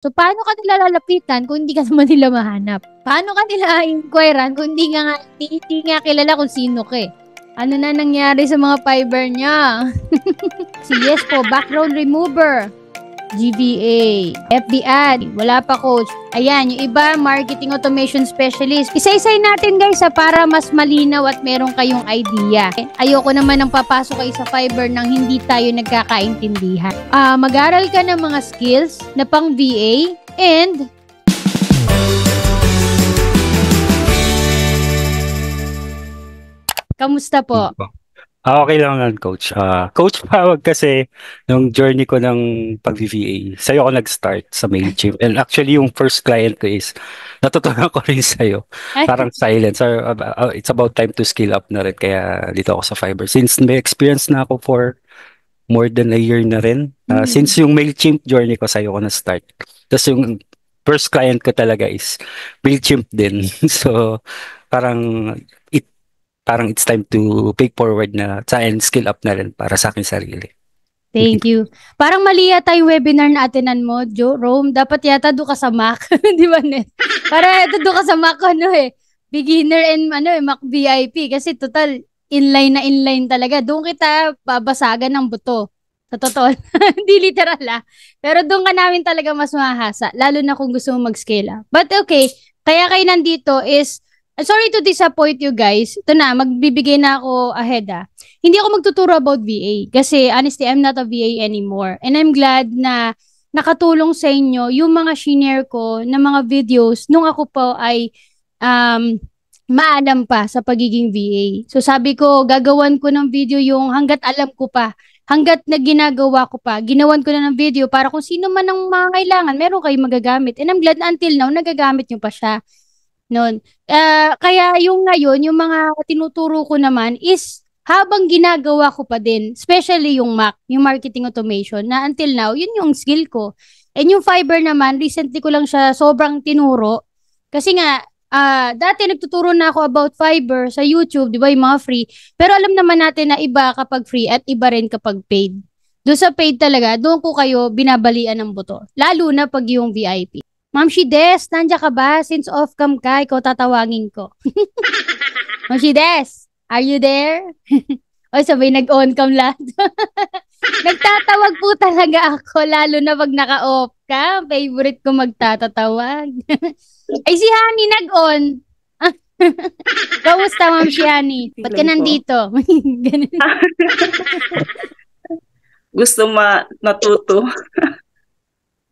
So, paano ka nila lalapitan kung hindi ka naman nila mahanap? Paano ka nila inquirean kung hindi nga kilala kung sino ka eh? Ano na nangyari sa mga fiber niya? Si yes po, background remover. GVA, FB ad, wala pa coach. Ayan, yung iba, marketing automation specialist. Isa-isay natin guys para mas malinaw at meron kayong idea. Ayoko naman ng papasok kayo sa Fiverr nang hindi tayo nagkakaintindihan. Mag-aral ka ng mga skills na pang VA and kamusta po? Okay lang yan, Coach. Coach Pawag kasi nung journey ko ng pag-VA, sa'yo ako nag-start sa MailChimp. And actually, yung first client ko is natutunan ko rin sa'yo. Parang silent. So, it's about time to scale up na rin. Kaya dito ako sa Fiverr. Since may experience na ako for more than a year na rin. Since yung MailChimp journey ko, sa'yo ko na-start. Tapos yung first client ko talaga is MailChimp din. So, parang it's time to pay forward na and skill up na rin para sa akin sarili. Thank you. Parang mali yata yung webinar na atenan mo, Rome. Dapat yata doon ka sa Mac. Di ba, Net? Para doon ka sa Mac, beginner and Mac VIP. Kasi total, inline talaga. Doon kita babasagan ng buto. Sa totoo. Hindi literal Pero doon ka namin talaga mas mahasa. Lalo na kung gusto mo mag-scale up. But okay, kaya kayo nandito is, sorry to disappoint you guys. Ito na, magbibigay na ako ahead Hindi ako magtuturo about VA kasi honestly, I'm not a VA anymore. And I'm glad na nakatulong sa inyo yung mga shinare ko na mga videos nung ako po ay maalam pa sa pagiging VA. So sabi ko, gagawan ko ng video yung hanggat alam ko pa. Hanggat na ginagawa ko pa, ginawan ko na ng video para kung sino man ang mga kailangan, meron kayong magagamit. And I'm glad na until now, nagagamit nyo pa siya. Noon. Kaya yung ngayon, yung mga tinuturo ko naman is habang ginagawa ko pa din, especially yung Mac, yung marketing automation, na until now, yun yung skill ko. And yung Fiverr naman, recently ko lang siya sobrang tinuro. Kasi nga, dati nagtuturo na ako about Fiverr sa YouTube, di ba, yung mga free. Pero alam naman natin na iba kapag free at iba rin kapag paid. Doon sa paid talaga, doon ko kayo binabalian ng buto. Lalo na pag yung VIP. Ma'am Shides, nandiyan ka ba? Since off-cam ka, ikaw tatawagin ko. Ma'am Shides, are you there? Oy, sabay nag-on-cam lahat. Nagtatawag po talaga ako, lalo na pag naka-off ka. Favorite ko magtatatawag. Ay, si Honey nag-on. Kamusta, Ma'am si Honey? Ba't ka nandito? Gusto matuto.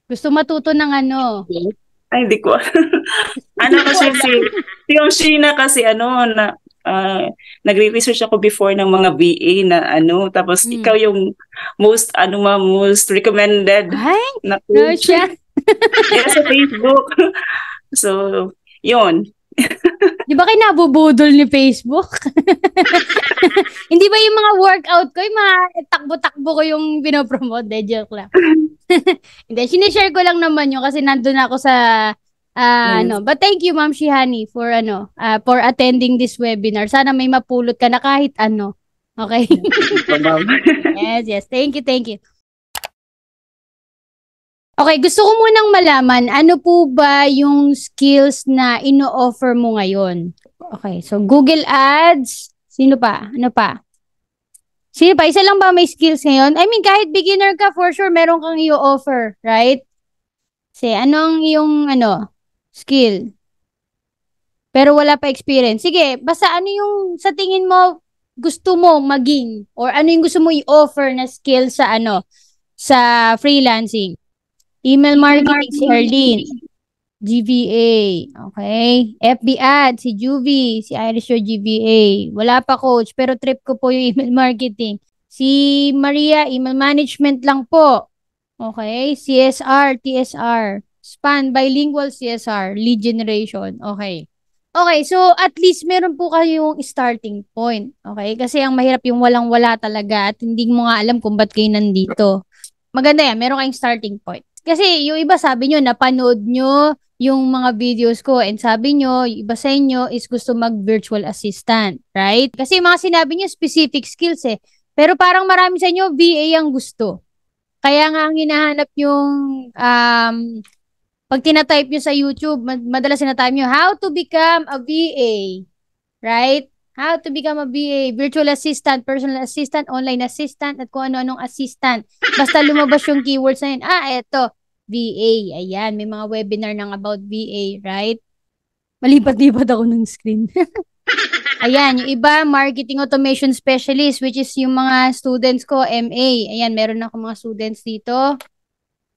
Gusto matuto ng ano? Ay, hindi ko. Kasi si Sheena kasi nagre-research ako before ng mga VA na tapos ikaw yung most recommended na coach. Sa Facebook. So, yun. Di ba kayo nabubudol ni Facebook? Hindi ba yung mga workout ko, yung mga takbo-takbo ko yung pinopromote? Joke lang. Hindi, sinishare ko lang naman yun kasi nandun ako sa yes. But thank you, Ma'am Shihani, for for attending this webinar. Sana may mapulot ka na kahit ano. Okay? Yes. Thank you. Okay, gusto ko munang malaman, ano po ba yung skills na ino-offer mo ngayon? Okay, so Google Ads, sino pa? Ano pa? Sino pa? Isa lang ba may skills ngayon? I mean, kahit beginner ka, for sure, meron kang i-offer, right? Kasi, anong yung, skill? Pero wala pa experience. Sige, basta ano yung sa tingin mo gusto mo maging? Or ano yung gusto mo i-offer na skill sa, sa freelancing? Email marketing si Arlene. GVA. Okay. FB ad si Juvie. Si Irish your GVA. Wala pa coach pero trip ko po yung email marketing. Si Maria, email management lang po. Okay. CSR, TSR. Span, bilingual CSR. Lead generation. Okay. Okay, so at least meron po kayong starting point. Okay? Kasi ang mahirap yung walang-wala talaga at hindi mo nga alam kung ba't kayo nandito. Maganda yan, meron kayong starting point. Kasi yung iba sabi nyo, napanood nyo yung mga videos ko and sabi nyo, yung iba sa inyo is gusto mag-virtual assistant, right? Kasi mga sinabi nyo, specific skills Pero parang marami sa inyo, VA ang gusto. Kaya nga ang hinahanap yung Pag tinatype nyo sa YouTube, madalas tinatype nyo, how to become a VA. Right? How to become a VA, virtual assistant, personal assistant, online assistant, at kung ano-anong assistant. Basta lumabas yung keywords na yun. Eto, VA. Ayan, may mga webinar nang about VA, right? Malipat-lipat ako ng screen. Ayan, yung iba, marketing automation specialist, which is yung mga students ko, MA. Ayan, meron ako mga students dito.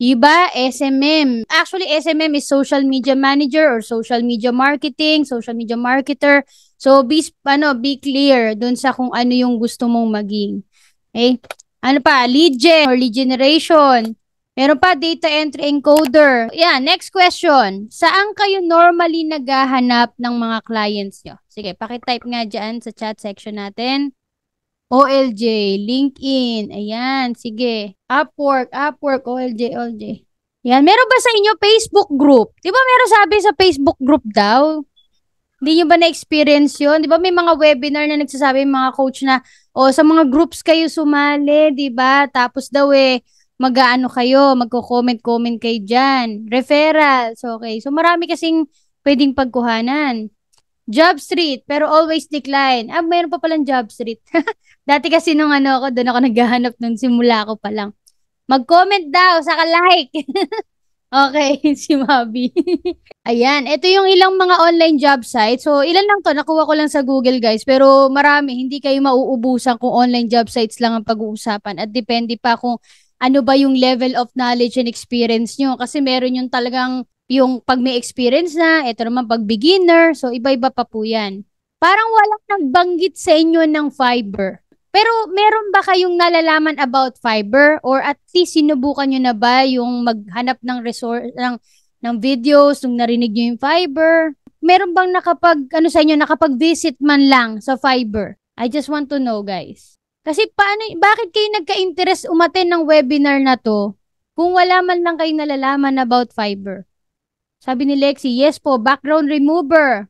Iba, SMM. Actually, SMM is social media manager or social media marketing, social media marketer. So, be clear dun sa kung ano yung gusto mong maging. Okay? Ano pa? Lead gen or lead generation. Meron pa, data entry encoder. Yeah, next question. Saan kayo normally naghahanap ng mga clients nyo? Sige, pakitype nga dyan sa chat section natin. OLJ, LinkedIn, ayan, sige. Upwork, OLJ. Yan, meron ba sa inyo Facebook group? Di ba meron sabi sa Facebook group daw? Hindi nyo ba na-experience yun? Di ba may mga webinar na nagsasabi mga coach na, sa mga groups kayo sumali, di ba? Tapos daw mag-aano kayo, magko-comment kayo dyan. Referrals, okay. So marami kasing pwedeng pagkuhanan. Job Street, pero always decline. Mayroon pa palang Job Street. Dati kasi nung ako, doon ako naghahanap nung simula ko pa lang. Mag-comment daw, saka like. Okay, si Mabi. Ayan, ito yung ilang mga online job sites. So, ilan lang to, nakuha ko lang sa Google guys. Pero marami, hindi kayo mauubusan kung online job sites lang ang pag-uusapan. At depende pa kung ano ba yung level of knowledge and experience nyo. Kasi meron yung talagang yung pag may experience na, ito naman pag beginner. So, iba-iba pa po yan. Parang walang nagbanggit sa inyo ng Fiverr. Pero meron ba kayong nalalaman about Fiverr? Or at least sinubukan nyo na ba yung maghanap ng resource, ng videos, nung narinig nyo yung Fiverr? Meron bang nakapag-visit man lang sa Fiverr? I just want to know, guys. Kasi bakit kayo nagka-interest umattend ng webinar na to kung wala man lang kayo nalalaman about Fiverr? Sabi ni Lexi, yes po, background remover.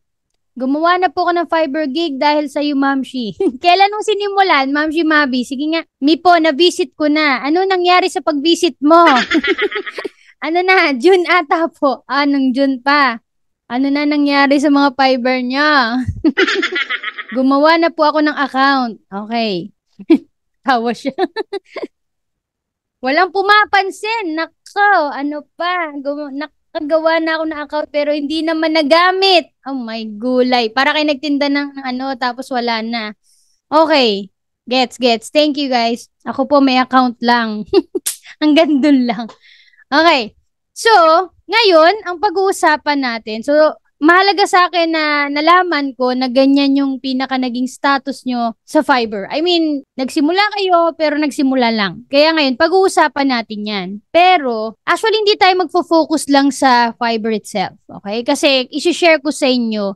Gumawa na po ako ng Fiverr gig dahil sa iyo, Ma'am Shi. Kailan nung sinimulan, Ma'am Shi Mabi? Sige nga, po, na-visit ko na. Ano nangyari sa pag-visit mo? Ano na, June ata po. Nung June pa. Ano na nangyari sa mga Fiverr niya? Gumawa na po ako ng account. Okay. Tawa siya. Walang pumapansin. Nako, ano pa? Nakagawa na ako ng account pero hindi naman nagamit. Oh my gulay. Para kayo nagtinda ng tapos wala na. Okay. Gets. Thank you guys. Ako po may account lang. Hanggang dun lang. Okay. So, ngayon, ang pag-uusapan natin. So, mahalaga sa akin na nalaman ko na ganyan yung pinaka naging status nyo sa Fiverr. I mean, nagsimula kayo pero nagsimula lang. Kaya ngayon, pag-uusapan natin yan. Pero, actually, hindi tayo magfo-focus lang sa Fiverr itself. Okay? Kasi, isi-share ko sa inyo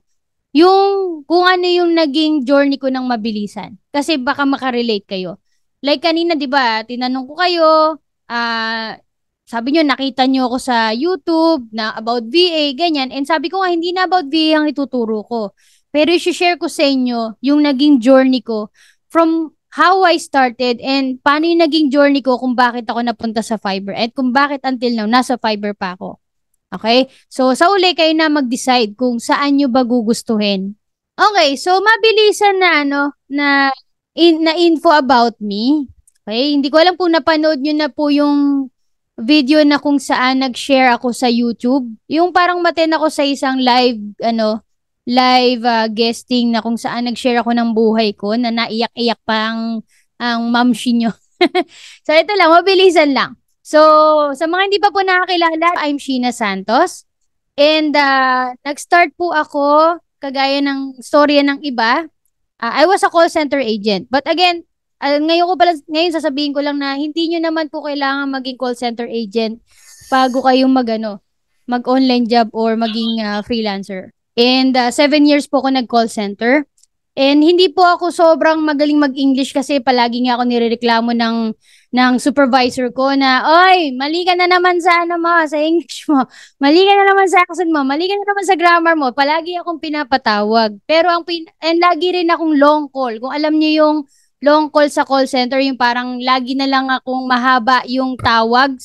yung kung ano yung naging journey ko ng mabilisan. Kasi baka makarelate kayo. Like kanina, di ba, tinanong ko kayo, sabi nyo, nakita nyo ako sa YouTube na about VA, ganyan. And sabi ko nga, hindi na about VA ang ituturo ko. Pero i-share ko sa inyo yung naging journey ko from how I started and paano yung naging journey ko kung bakit ako napunta sa Fiverr at kung bakit until now, nasa Fiverr pa ako. Okay? So, sa uli, kayo na mag-decide kung saan nyo ba gugustuhin. Okay, so mabilisan na info about me. Okay? Hindi ko alam kung napanood nyo na po yung video na kung saan nag-share ako sa YouTube. Yung parang maten ako sa isang live guesting na kung saan nag-share ako ng buhay ko na naiyak-iyak pa ang mamshi nyo. So ito lang, mabilisan lang. So sa mga hindi pa po nakakilala, I'm Sheena Santos. And nag-start po ako kagaya ng storya ng iba. I was a call center agent. But again, ngayon sasabihin ko lang na hindi nyo naman po kailangan maging call center agent bago kayong mag-online job or maging freelancer. And 7 years po ako nag-call center. And hindi po ako sobrang magaling mag-English kasi palagi nga ako nirereklamo ng supervisor ko na, oy, mali ka na naman sa sa English mo. Mali ka na naman sa accent mo. Mali ka na naman sa grammar mo. Palagi akong pinapatawag. Pero and lagi rin akong long call. Kung alam niyo yung long call sa call center, yung parang lagi na lang akong mahaba yung tawag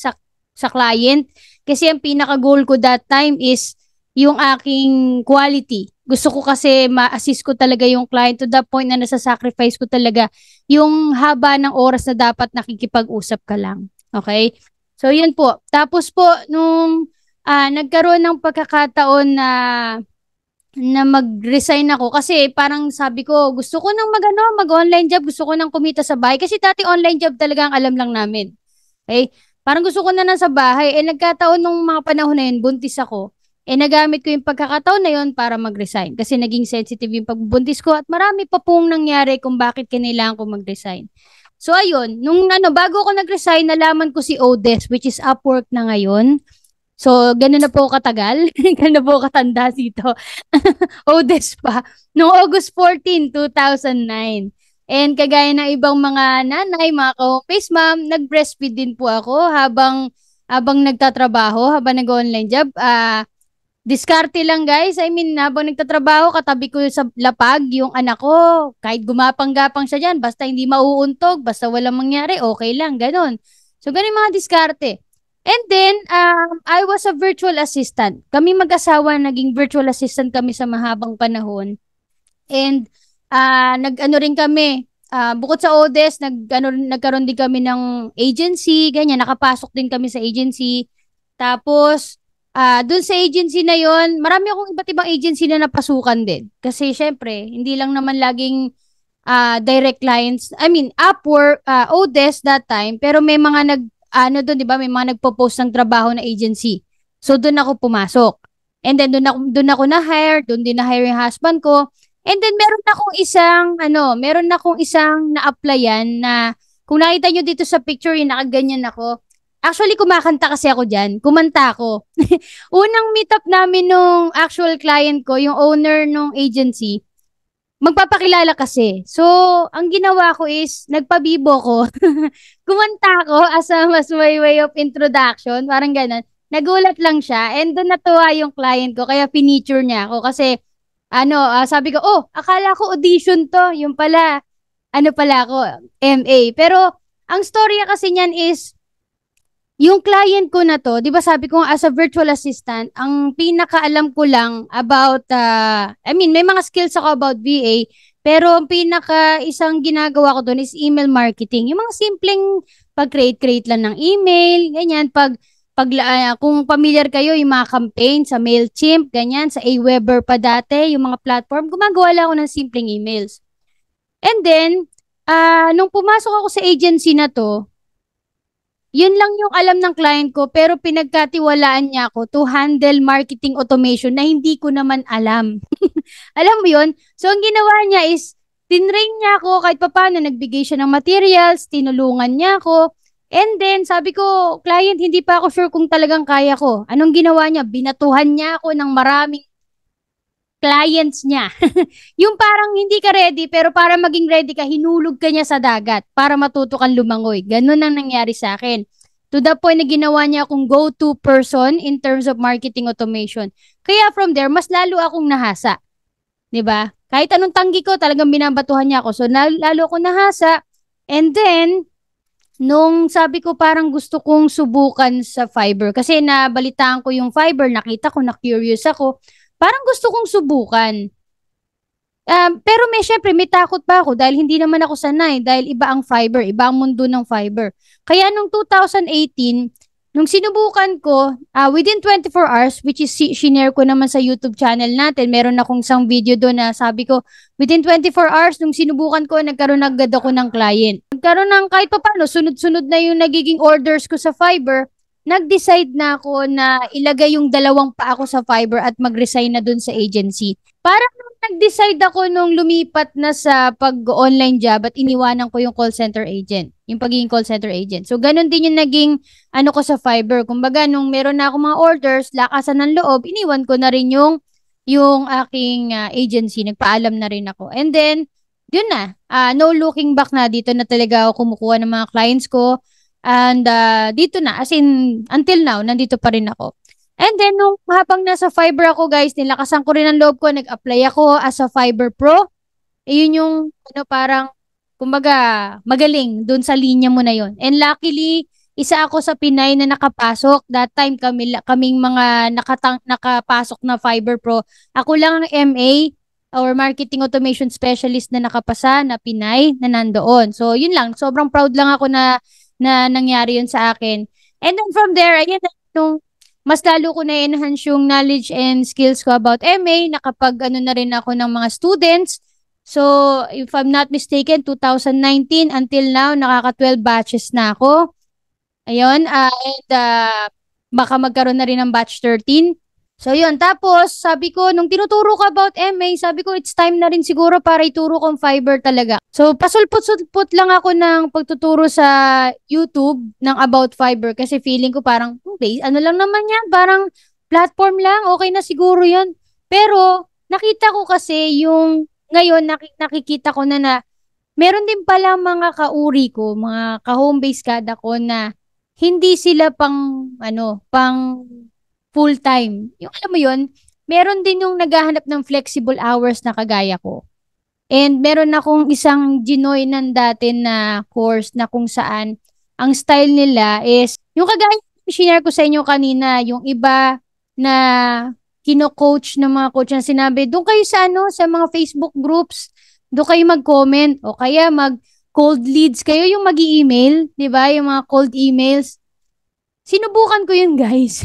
sa client. Kasi ang pinaka-goal ko that time is yung aking quality. Gusto ko kasi ma-assist ko talaga yung client to the point na nasa-sacrifice ko talaga yung haba ng oras na dapat nakikipag-usap ka lang. Okay? So, yun po. Tapos po, nung nagkaroon ng pagkakataon na mag-resign ako kasi parang sabi ko, gusto ko nang mag-online job, gusto ko nang kumita sa bahay. Kasi dati online job talaga ang alam lang namin. Okay? Parang gusto ko na nasa bahay. Nagkataon nung mga panahon na yun, buntis ako. Nagamit ko yung pagkakataon na yun para mag-resign. Kasi naging sensitive yung pagbubuntis ko at marami pa pong nangyari kung bakit kinailangan ko mag-resign. So, ayun. Nung bago ako nag-resign, nalaman ko si Odes, which is Upwork na ngayon. So, ganun na po katagal. Ganun na po katanda dito. Odes pa. Noong August 14, 2009. And kagaya ng ibang mga nanay, mga ka-home-based ma'am, nag-breastfeed din po ako habang nagtatrabaho, habang nag-online job. Diskarte lang guys. I mean, habang nagtatrabaho, katabi ko sa lapag yung anak ko. Kahit gumapang-gapang siya dyan, basta hindi mauuntog, basta walang mangyari, okay lang, ganun. So, ganun yung mga diskarte. And then, I was a virtual assistant. Kami mag-asawa, naging virtual assistant kami sa mahabang panahon. And, nag-ano rin kami, bukod sa Odes, nagkaroon din kami ng agency, ganyan, nakapasok din kami sa agency. Tapos, dun sa agency na yon, marami akong iba't ibang agency na napasukan din. Kasi syempre, hindi lang naman laging direct clients. I mean, Upwork, Odes that time, pero may mga doon, di ba? May mga nagpo-post ng trabaho na agency. So, doon ako pumasok. And then, doon ako na-hire. Doon din na-hire yung husband ko. And then, meron akong isang na-applyan na, kung nakita nyo dito sa picture, yung nakaganyan ako. Actually, kumakanta kasi ako dyan. Kumanta ako. Unang meetup namin nung actual client ko, yung owner nung agency, magpapakilala kasi. So, ang ginawa ko is, nagpabibo ko. Kumanta ko as my way of introduction. Parang ganun. Nagulat lang siya. And doon natuwa yung client ko. Kaya finiture niya ako. Kasi, sabi ko, akala ko audition to. Yung pala, pala ako, MA. Pero, ang storya kasi niyan is, yung client ko na to, di ba sabi ko as a virtual assistant, ang pinakaalam ko lang about, may mga skills ako about VA, pero ang isang ginagawa ko doon is email marketing. Yung mga simpleng pag-create lang ng email, ganyan, kung familiar kayo, yung mga campaign sa MailChimp, ganyan, sa Aweber pa dati, yung mga platform, gumagawa lang ako ng simpleng emails. And then, nung pumasok ako sa agency na to, yun lang yung alam ng client ko, pero pinagkatiwalaan niya ako to handle marketing automation na hindi ko naman alam. Alam mo yun? So, ang ginawa niya is, tinrain niya ako kahit papaano, nagbigay siya ng materials, tinulungan niya ako. And then, sabi ko, client, hindi pa ako sure kung talagang kaya ko. Anong ginawa niya? Binatuhan niya ako ng maraming clients niya. Yung parang hindi ka ready, pero para maging ready ka, hinulog ka niya sa dagat para matuto kang lumangoy. Ganun ang nangyari sa akin. To the point na ginawa niya akong go-to person in terms of marketing automation. Kaya from there, mas lalo akong nahasa. 'Di ba? Kahit anong tanggi ko, talagang binabatuhan niya ako. So, lalo akong nahasa. And then, nung sabi ko parang gusto kong subukan sa Fiverr. Kasi nabalitaan ko yung Fiverr, nakita ko, na-curious ako. Parang gusto kong subukan. Pero syempre, may takot pa ako dahil hindi naman ako sanay. Dahil iba ang Fiverr, iba ang mundo ng Fiverr. Kaya nung 2018, nung sinubukan ko, within 24 hours, which is shinare ko naman sa YouTube channel natin, meron akong isang video doon na sabi ko, within 24 hours, nung sinubukan ko, nagkaroon agad ako ng client. Nagkaroon ng kahit pa paano, sunod-sunod na yung nagiging orders ko sa Fiverr. Nag-decide na ako na ilagay yung 2 pa ako sa Fiverr at mag-resign na dun sa agency. Parang nag-decide ako nung lumipat na sa pag-online job at iniwanan ko yung call center agent, yung pagiging call center agent. So, ganun din yung naging ko sa Fiverr. Kumbaga, nung meron na ako mga orders, lakasan ng loob, iniwan ko na rin yung aking agency. Nagpaalam na rin ako. And then, yun na. No looking back na. Dito na talaga ako kumukuha ng mga clients ko. And dito na, as in, until now, nandito pa rin ako. And then, nung habang nasa Fiverr ako, guys, nilakasan ko rin ang loob ko, nag-apply ako as a Fiverr Pro. Yun yung, parang, kumbaga, magaling dun sa linya mo na yon. And luckily, isa ako sa Pinay na nakapasok. That time kaming mga nakapasok na Fiber Pro. Ako lang ang MA or Marketing Automation Specialist na nakapasa na Pinay na nandoon. So, yun lang. Sobrang proud lang ako na nangyari yun sa akin. And then from there, ayan, mas lalo ko na-enhance yung knowledge and skills ko about MA. Nakapag na rin ako ng mga students. So, if I'm not mistaken, 2019 until now, nakaka-12 batches na ako. Ayun, and baka magkaroon na rin ng batch 13. So, yun. Tapos, sabi ko, nung tinuturo ko about MA, sabi ko, it's time na rin siguro para ituro kong Fiber talaga. So, pasulput-sulput lang ako ng pagtuturo sa YouTube ng about Fiber kasi feeling ko parang, ano lang naman yan, parang platform lang, okay na siguro yun. Pero, nakita ko kasi yung, ngayon, nakikita ko na meron din pala mga kauri ko, mga ka-home-based kada ko na hindi sila pang full-time. Yung alam mo yun, meron din yung naghahanap ng flexible hours na kagaya ko. And meron akong isang ginoinan dati na course na kung saan ang style nila is, yung kagaya sinare ko sa inyo kanina, yung iba na kino-coach ng mga coach na sinabi, doon kayo sa sa mga Facebook groups, doon kayo mag-comment o kaya mag-cold leads kayo, yung mag-i-email, di ba? Yung mga cold emails. Sinubukan ko yun, guys.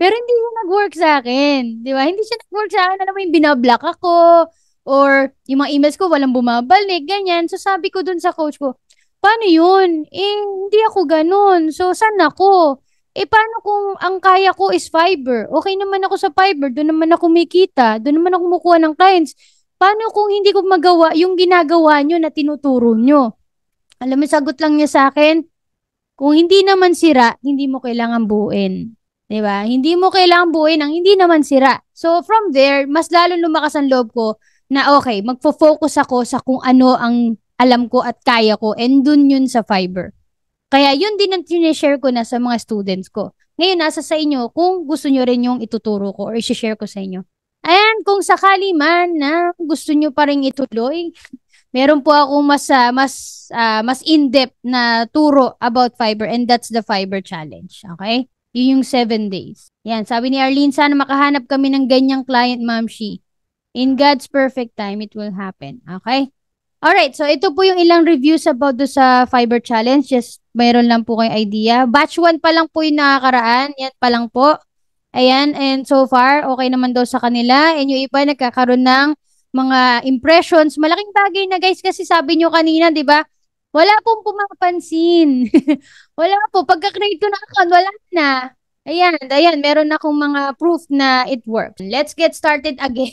Pero hindi siya nag-work sa akin. Di ba? Hindi siya nag-work sa akin. Alam mo yung binablock ako or yung mga emails ko walang bumabalik, ganyan. So sabi ko dun sa coach ko, paano yun? Hindi ako ganun. So saan ako? Paano kung ang kaya ko is Fiber? Okay naman ako sa Fiber. Doon naman ako kumikita. Doon naman ako kumukuha ng clients. Paano kung hindi ko magawa yung ginagawa nyo na tinuturo nyo? Alam mo, sagot lang niya sa akin, kung hindi naman sira, hindi mo kailangan buuin. Diba? Hindi mo kailangan buuin ang hindi naman sira. So, from there, mas lalo lumakas ang loob ko na okay, magfo-focus ako sa kung ano ang alam ko at kaya ko and dun yun sa Fiber. Kaya yun din ang sinishare ko na sa mga students ko. Ngayon, nasa sa inyo kung gusto nyo rin yung ituturo ko or i-share ko sa inyo. And kung sakali man na gusto nyo pa rin ituloy, meron po akong mas in-depth na turo about Fiber and that's the Fiber Challenge. Okay? Yun yung 7 days. Yan, sabi ni Arlene, sana makahanap kami ng ganyang client, Ma'am Shi. In God's perfect time, it will happen. Okay? Alright, so ito po yung ilang reviews about do sa Fiber Challenge. Just mayroon lang po kayong idea. Batch 1 pa lang po yung nakakaraan. Yan pa lang po. Ayan, and so far, okay naman daw sa kanila. And yung iba nagkakaroon ng mga impressions. Malaking bagay na guys kasi sabi nyo kanina, di ba? Wala pong pumapansin. Wala po. Pagka-create ko na account, wala na. Ayan, meron akong mga proof na it works. Let's get started again.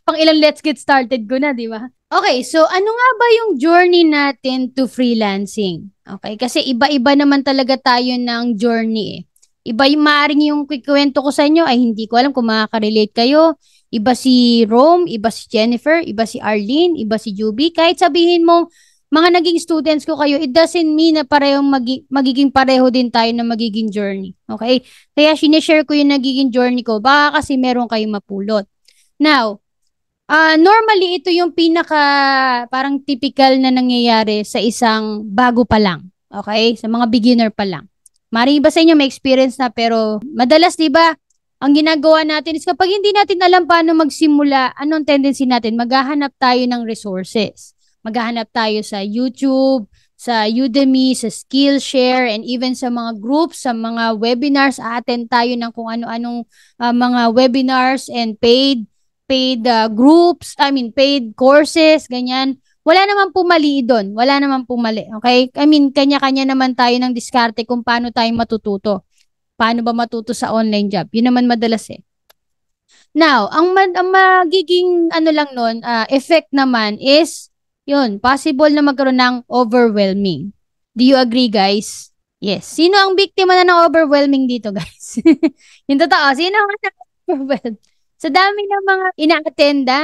Pang ilang let's get started ko na, di ba? Okay, so ano nga ba yung journey natin to freelancing? Okay, kasi iba-iba naman talaga tayo ng journey eh. Iba yung maaaring yung kikwento ko sa inyo ay hindi ko alam kung makaka-relate kayo. Iba si Rome, iba si Jennifer, iba si Arlene, iba si Juby. Kahit sabihin mo, mga naging students ko kayo, it doesn't mean na parehong magiging pareho din tayo na magiging journey. Okay? Kaya sinishare ko yung nagiging journey ko. Baka kasi meron kayong mapulot. Now, normally ito yung pinaka parang typical na nangyayari sa isang bago pa lang. Okay? Sa mga beginner pa lang. Maring iba sa inyo may experience na pero madalas 'di ba ang ginagawa natin is kapag hindi natin alam paano magsimula, anong tendency natin? Maghahanap tayo ng resources. Maghahanap tayo sa YouTube, sa Udemy, sa Skillshare, and even sa mga groups, sa mga webinars. A-attend tayo ng kung ano-anong mga webinars and paid groups, paid courses, ganyan. Wala naman po mali doon. Wala naman po mali. Okay? Kanya-kanya naman tayo ng diskarte kung paano tayo matututo. Paano ba matuto sa online job? Yun naman madalas eh. Now, ang magiging effect naman is, yun, possible na magkaroon ng overwhelming. Do you agree, guys? Yes. Sino ang biktima na ng overwhelming dito, guys? Yung totoo, sino ang overwhelmed? Sa dami ng mga ina-attenda,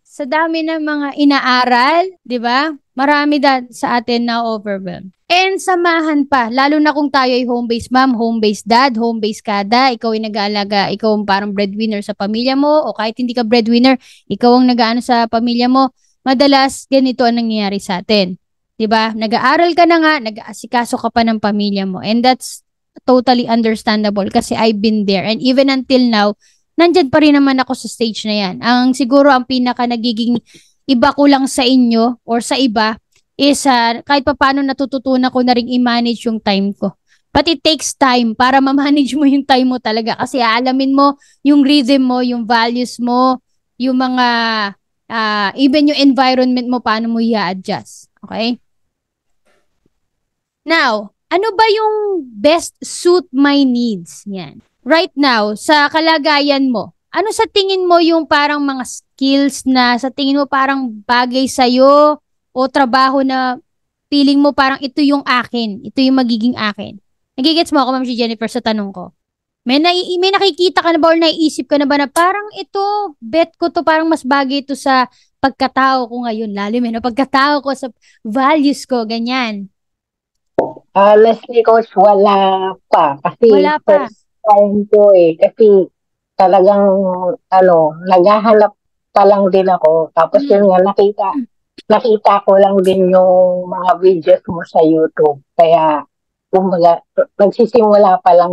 sa dami ng mga inaaral, di ba? Marami sa atin na overwhelmed. And samahan pa, lalo na kung tayo ay home-based mom, home-based dad, home-based kada, ikaw ay nag-aalaga, ikaw ang parang breadwinner sa pamilya mo, o kahit hindi ka breadwinner, ikaw ang nag-aano sa pamilya mo, madalas ganito ang nangyayari sa atin. 'Di ba? Nag-aaral ka na nga, nag-aasikaso ka pa ng pamilya mo. And that's totally understandable kasi I've been there. And even until now, nandyan pa rin naman ako sa stage na yan. Siguro ang pinaka nagiging iba ko lang sa inyo or sa iba is kahit pa paano natututunan ko na rin i-manage yung time ko. But it takes time para ma-manage mo yung time mo talaga kasi aalamin mo yung rhythm mo, yung values mo, yung mga even yung environment mo, paano mo i-adjust. Okay? Now, ano ba yung best suit my needs? Yan. Right now, sa kalagayan mo, ano sa tingin mo yung parang mga skills na sa tingin mo parang bagay sa'yo o trabaho na feeling mo parang ito yung akin, ito yung magiging akin? Nagigets mo ako, Ma'am si Jennifer, sa tanong ko. May nakikita ka na ba or naiisip ka na ba na parang ito, bet ko to, parang mas bagay ito sa pagkatao ko ngayon, lalim na pagkatao ko, sa values ko, ganyan. Honestly, Coach, wala pa. Kasi Wala pa. first time ko Kasi talagang, naghahanap pa lang din ako. Tapos yun nga, nakita ko lang din yung mga videos mo sa YouTube. Kaya, kumbaga, nagsisimula pa lang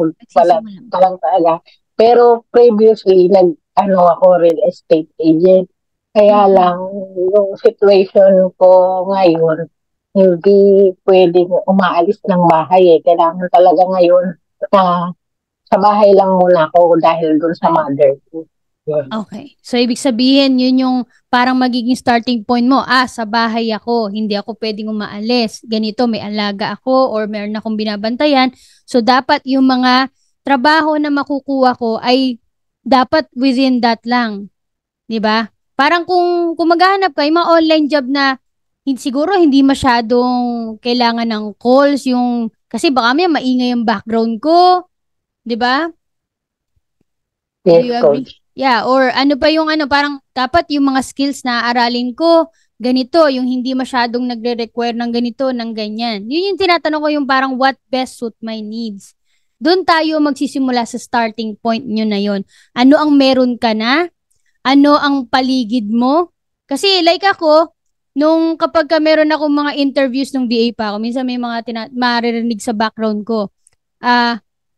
talaga. Pero previously, ako real estate agent. Kaya lang, yung situation ko ngayon, hindi pwedeng umaalis ng bahay Kailangan talaga ngayon sa bahay lang muna ako dahil dun sa mother ko. Okay. So, ibig sabihin, yun yung parang magiging starting point mo. Sa bahay ako, hindi ako pwedeng umaalis. Ganito, may alaga ako or meron akong binabantayan. So, dapat yung mga trabaho na makukuha ko ay dapat within that lang. Diba? Parang kung maghahanap ka, yung mga online job na siguro hindi masyadong kailangan ng calls, kasi baka may maingay yung background ko. Diba? Yes, Coach. Yeah, or ano pa yung parang dapat yung mga skills na aralin ko, ganito, yung hindi masyadong nagre-require ng ganito, ng ganyan. Yun yung tinatanong ko, yung parang what best suit my needs. Doon tayo magsisimula sa starting point nyo na yun. Ano ang meron ka na? Ano ang paligid mo? Kasi like ako, kapag meron akong mga interviews ng VA pa ako, minsan may mga maririnig sa background ko.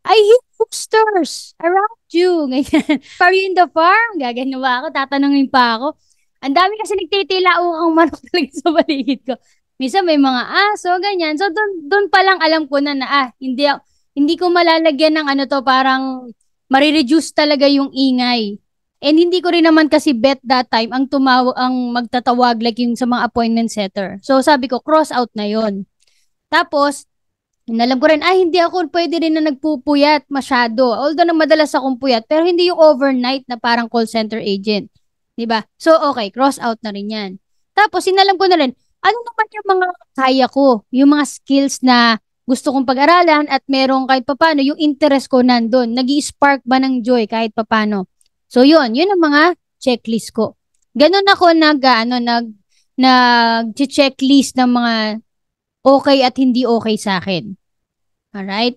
I hear boosters around you. Ganyan. Are you in the farm? Gagano ba ako? Tatanungin pa ako. Ang dami kasi nagtitila ang manok talaga sa paligid ko. Minsan may mga aso, ganyan. So, doon pa lang alam ko na hindi ko malalagyan ng parang marireduce talaga yung ingay. And hindi ko rin naman kasi bet that time ang magtatawag like yung sa mga appointment setter. So, sabi ko, cross out na yon. Tapos, alam ko rin, hindi ako pwede rin na nagpupuyat masyado. Although madalas akong puyat, pero hindi yung overnight na parang call center agent. Diba? So, okay, cross out na rin yan. Tapos, sinalam ko na rin, ano naman yung mga kaya ko? Yung mga skills na gusto kong pag-aralan at merong kahit papano, yung interest ko nandun. Nag-i-spark ba ng joy kahit papano? So, yun ang mga checklist ko. Ganun ako nag-checklist ng mga okay at hindi okay sa akin. Alright?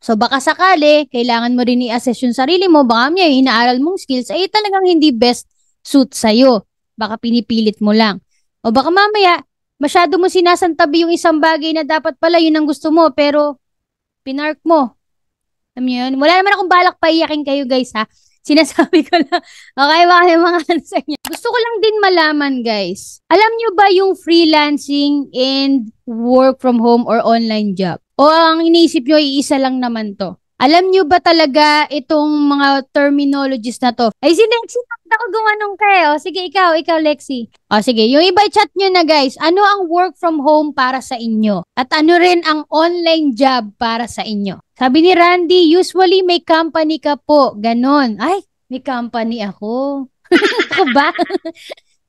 So, baka sakali, kailangan mo rin i-assess yung sarili mo. Baka yung inaaral mong skills ay talagang hindi best suit sa'yo. Baka pinipilit mo lang. O baka mamaya, masyado mo sinasantabi yung isang bagay na dapat pala yun ang gusto mo, pero pinark mo. Alam niyo yun? Wala naman akong balak paiyakin kayo, guys, ha? Sinasabi ko lang. Okay, baka yung mga answer niya. Gusto ko lang din malaman, guys. Alam niyo ba yung freelancing and work from home or online job? O ang iniisip niyo, iisa lang naman to? Alam niyo ba talaga itong mga terminologies na to? Ay, si Lexi, ako gumanong kayo. Sige, ikaw, Lexi. O, sige, yung iba chat niyo na, guys. Ano ang work from home para sa inyo? At ano rin ang online job para sa inyo? Sabi ni Randy, usually may company ka po. Ganon. Ay, may company ako. Ako ba?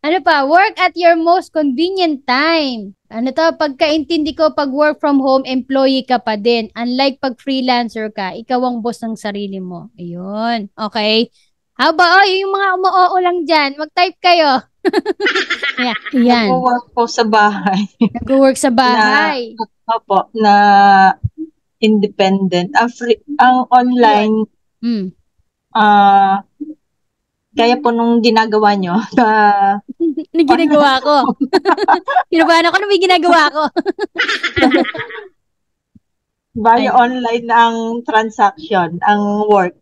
Ano pa? Work at your most convenient time. Ano to? Pagkaintindi ko, pag work from home, employee ka pa din. Unlike pag freelancer ka, ikaw ang boss ng sarili mo. Ayun. Okay? How about, yung mga umu-oo lang dyan, mag-type kayo. Yan. Nag-work po sa bahay. Nag-work sa bahay. Na independent. Ang online, kaya po nung ginagawa nyo, Ano ginagawa ko? Kinabahan ako, ano may ginagawa ko? Bali online ang transaction, ang work.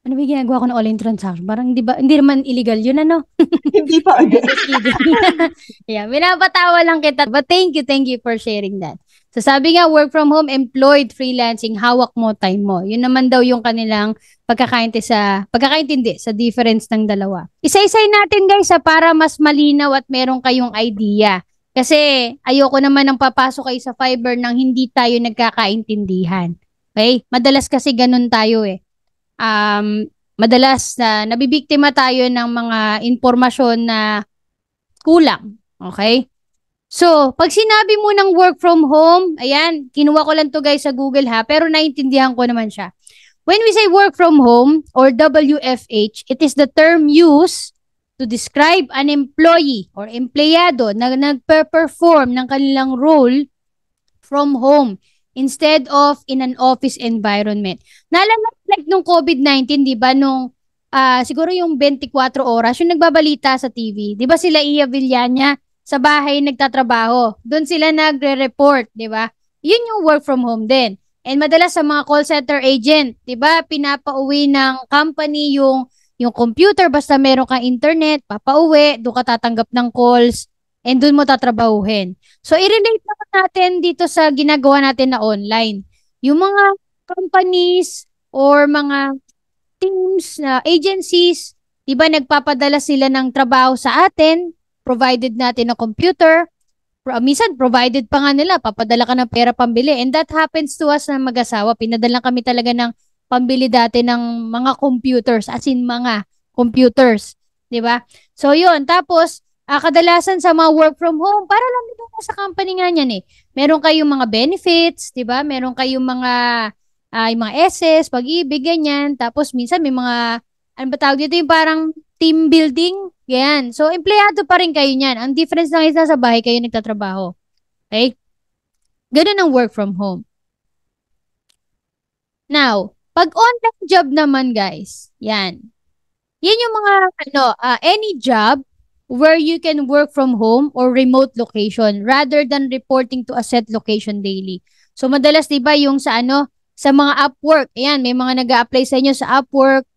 Ano may ginagawa ko ng online transaction? Parang hindi naman illegal yun, ano? Hindi pa. Just kidding. Yeah, pinapatawa lang kita. But thank you for sharing that. So sabi nga, work from home, employed, freelancing, hawak mo, time mo. Yun naman daw yung kanilang pagkakaintindi sa difference ng dalawa. Isa-isay natin guys para mas malinaw at meron kayong idea. Kasi ayoko naman ng papasok kayo sa Fiverr nang hindi tayo nagkakaintindihan. Okay? Madalas kasi ganun tayo eh. Madalas na nabibiktima tayo ng mga impormasyon na kulang. Okay? So, pag sinabi mo ng work from home, ayan, kinuha ko lang to guys sa Google ha, pero naintindihan ko naman siya. When we say work from home or WFH, it is the term used to describe an employee or empleyado na nagpe-perform ng kanilang role from home instead of in an office environment. Naalala like nung COVID-19, di ba, nung siguro yung 24 oras, yung nagbabalita sa TV, di ba sila Iya Villania sa bahay nagtatrabaho. Doon sila nagre-report, di ba? Yun yung work from home din. And madalas sa mga call center agent, di ba, pinapauwi ng company yung computer, basta meron kang internet, papauwi, doon ka tatanggap ng calls, and doon mo tatrabahuhin. So, i-relate natin dito sa ginagawa natin na online. Yung mga companies or mga teams, agencies, diba nagpapadala sila ng trabaho sa atin, provided natin ng computer, minsan provided pa nga nila, papadala ka ng pera pambili. And that happens to us na mag-asawa. Pinadala kami talaga ng pambili dati ng mga computers, as in mga computers. Diba? So, yun. Tapos, kadalasan sa mga work from home, para lang dito sa company nga niyan eh. Meron kayong mga benefits, 'di ba? Meron kayong mga yung mga SS, pag-ibig, ganyan. Tapos minsan may mga ano ba tawag dito, yung parang team building, ganyan. So empleyado pa rin kayo niyan. Ang difference lang is sa bahay kayo nagtatrabaho. Okay? Ganun ang work from home. Now, pag online job naman, guys, yan. Yan yung mga any job where you can work from home or remote location rather than reporting to a set location daily. So madalas 'di ba yung sa sa mga Upwork, ayan, may mga nag-a-apply sa inyo sa Upwork,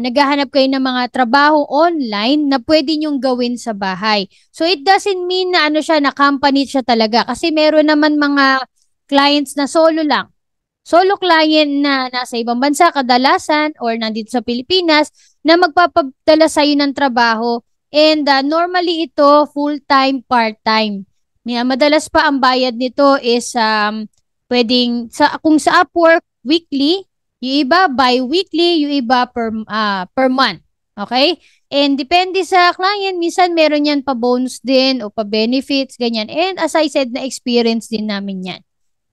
naghahanap kayo ng mga trabaho online na pwede nyong gawin sa bahay. So it doesn't mean na siya na company siya talaga kasi meron naman mga clients na solo lang. Solo client na nasa ibang bansa kadalasan or nandito sa Pilipinas na magpapadala sa iyo ng trabaho. And normally ito full-time, part-time. Madalas pa ang bayad nito is pwedeng kung sa Upwork weekly, yung iba bi-weekly, yung iba per month. Okay? And depende sa client, minsan meron yan pa bonus din o pa benefits, ganyan. And as I said, na experience din namin yan.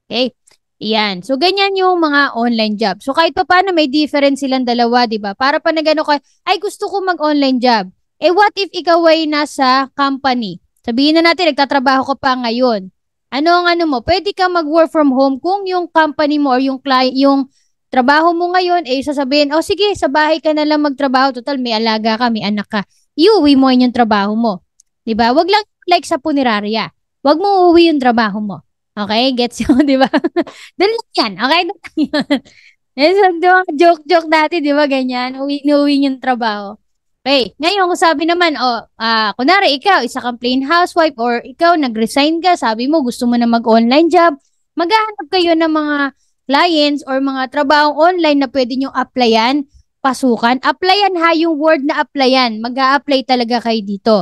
Okay? Yan. So, ganyan yung mga online job. So, kahit pa paano may difference silang dalawa, di ba? Para pa nagano ka, ay gusto ko mag-online job. What if ikaw ay nasa company? Sabihin na natin, nagtatrabaho ka pa ngayon. Ano mo? Pwede ka mag-work from home kung yung company mo or yung client, yung trabaho mo ngayon, sasabihin, sige, sa bahay ka na lang magtrabaho. Total, may alaga ka, may anak ka. Iuwi mo yung trabaho mo. Diba? Wag lang like sa punerarya. Wag mo uuwi yung trabaho mo. Okay? Gets yun, diba? Dali yan. Okay? Joke dati, diba? Ganyan. Uwi yung trabaho. Okay, ngayon kung sabi naman, kunwari ikaw, isa kang plain housewife or ikaw nag-resign ka, sabi mo gusto mo na mag-online job, maghahanap kayo ng mga clients or mga trabaho online na pwede nyo applyan, pasukan. Applyan ha, yung word na applyan, mag-a-apply talaga kayo dito.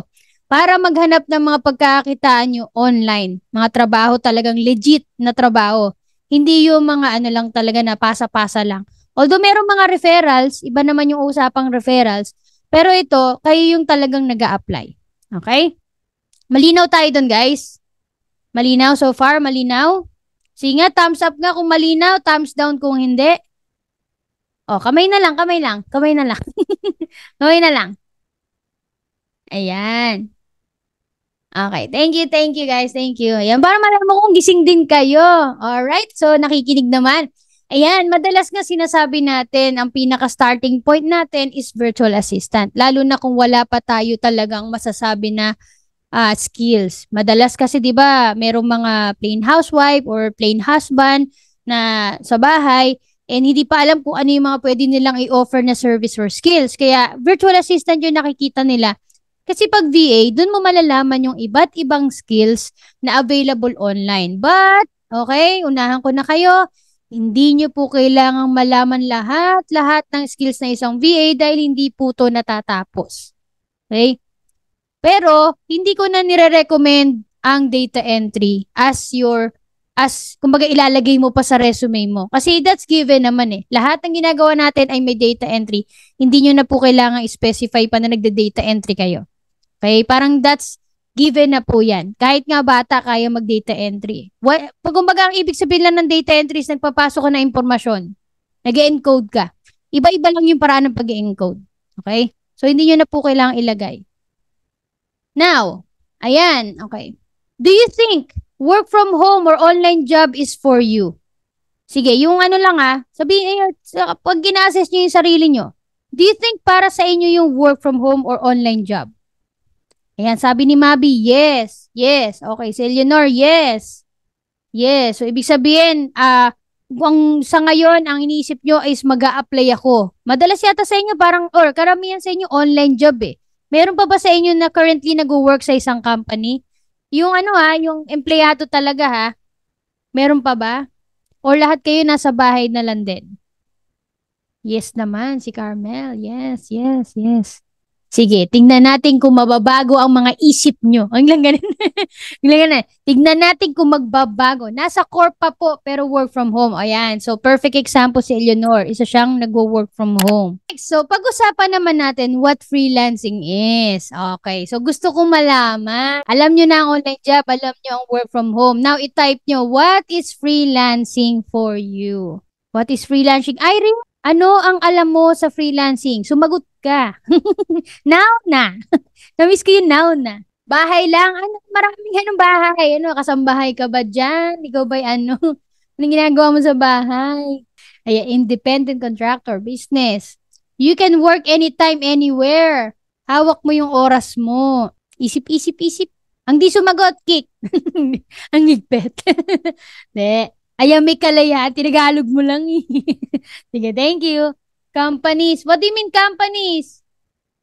Para maghanap ng mga pagkakakitaan nyo online, mga trabaho talagang legit na trabaho. Hindi yung mga lang talaga na pasa-pasa lang. Although meron mga referrals, iba naman yung usapang referrals, pero ito, kayo yung talagang nag-a-apply. Okay? Malinaw tayo dun, guys. Malinaw so far? Malinaw? Sige nga, thumbs up nga kung malinaw, thumbs down kung hindi. Kamay na lang. Kamay na lang. Ayan. Okay, thank you guys, thank you. Ayan, para malaman mo kung gising din kayo. Alright, so nakikinig naman. Ayan, madalas nga sinasabi natin, ang pinaka-starting point natin is virtual assistant. Lalo na kung wala pa tayo talagang masasabi na skills. Madalas kasi 'di ba, merong mga plain housewife or plain husband na sa bahay and hindi pa alam kung ano yung mga pwede nilang i-offer na service or skills. Kaya virtual assistant yung nakikita nila. Kasi pag VA, dun mo malalaman yung iba't ibang skills na available online. But, okay, unahan ko na kayo. Hindi nyo po kailangang malaman lahat ng skills ng isang VA dahil hindi po to natatapos. Okay? Pero, hindi ko na nire-recommend ang data entry kumbaga ilalagay mo pa sa resume mo. Kasi that's given naman eh. Lahat ng ginagawa natin ay may data entry. Hindi nyo na po kailangang specify pa na nagda-data entry kayo. Okay? Parang that's given na po yan. Kahit nga bata, kaya mag-data entry. Kumbaga, ang ibig sabihin lang ng data entry is nagpapasok ka na impormasyon. Nag-encode ka. Iba-iba lang yung paraan ng pag-encode. Okay? So, hindi nyo na po kailangang ilagay. Now, ayan. Okay. Do you think work from home or online job is for you? Sige, yung ano lang sabihin, pag gina-assess nyo yung sarili nyo, do you think para sa inyo yung work from home or online job? Ayan, sabi ni Mabi, yes. Yes. Okay, si Eleanor, yes. Yes. So, ibig sabihin, kung sa ngayon, ang iniisip nyo is mag-a-apply ako. Madalas yata sa inyo parang, or karamihan sa inyo online job eh. Meron pa ba sa inyo na currently nag-work sa isang company? Yung yung empleyado talaga meron pa ba? Or lahat kayo nasa bahay na lang din? Yes naman, si Carmel. Yes, yes, yes. Sige, tingnan natin kung mababago ang mga isip nyo. Ang lang ganun. Tingnan natin kung magbabago. Nasa core pa po, pero work from home. Ayan. So, perfect example si Eleanor. Isa siyang nag-work from home. So, pag-usapan naman natin what freelancing is. Okay. So, gusto kong malaman. Alam nyo na ang online job. Alam nyo ang work from home. Now, i-type nyo, what is freelancing for you? What is freelancing? Irene, ano ang alam mo sa freelancing? Sumagot ka. Now na. Namiss ko yung now na. Bahay lang. Maraming bahay. Kasambahay ka ba dyan? Ikaw ba'y anong ginagawa mo sa bahay? Ayan, independent contractor, business. You can work anytime, anywhere. Hawak mo yung oras mo. Isip. Ang di sumagot, kick. Ang higpit. De. Ayan, may kalayaan. Tinagalog mo lang eh. Sige, thank you. Companies. What do you mean companies?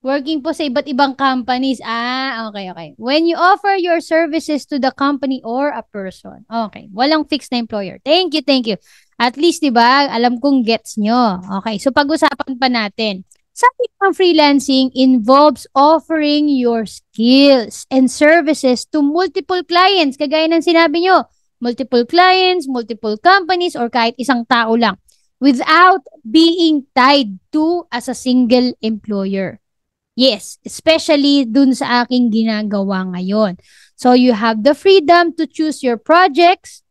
Working po sa iba't ibang companies. Okay. When you offer your services to the company or a person. Okay. Walang fixed na employer. Thank you. At least, di ba, alam kong gets nyo. Okay. So, pag-usapan pa natin. Sabi ng freelancing involves offering your skills and services to multiple clients. Kagaya ng sinabi nyo. Multiple clients, multiple companies, or kahit isang tao lang without being tied to as a single employer. Yes, especially dun sa aking ginagawa ngayon. So you have the freedom to choose your projects,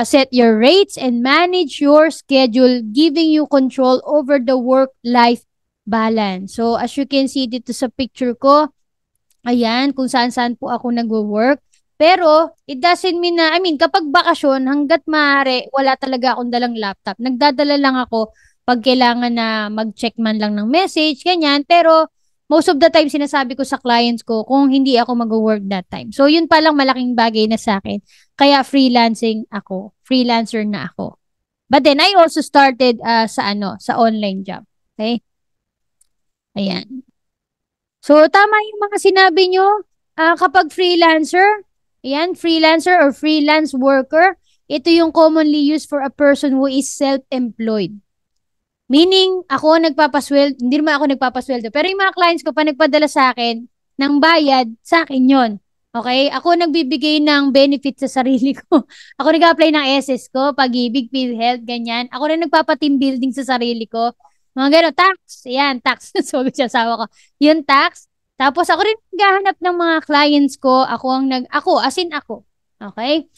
set your rates, and manage your schedule, giving you control over the work-life balance. So as you can see dito sa picture ko, ayan, kung saan-saan po ako nagwo-work. Pero, it doesn't mean na, kapag bakasyon, hanggat maaari, wala talaga akong dalang laptop. Nagdadala lang ako pag kailangan na mag-check man lang ng message, ganyan. Pero, most of the time, sinasabi ko sa clients ko kung hindi ako mag-work that time. So, yun palang malaking bagay na sa akin. Kaya, freelancing ako. Freelancer na ako. But then, I also started sa online job. Okay? Ayan. So, tama yung mga sinabi nyo. Kapag freelancer or freelance worker, ito yung commonly used for a person who is self-employed. Meaning, hindi naman ako nagpapasweldo. Pero yung mga clients ko pa nagpadala sa akin ng bayad, sa akin yon. Okay? Ako nagbibigay ng benefit sa sarili ko. Ako nag-apply ng SS ko, Pag-ibig, PhilHealth, ganyan. Ako na nagpapa-team building sa sarili ko. Mga gano'n, tax. Ayan, tax. So, sasawa ko. Yung tax. Tapos ako rin naghahanap ng mga clients ko. Ako. Okay?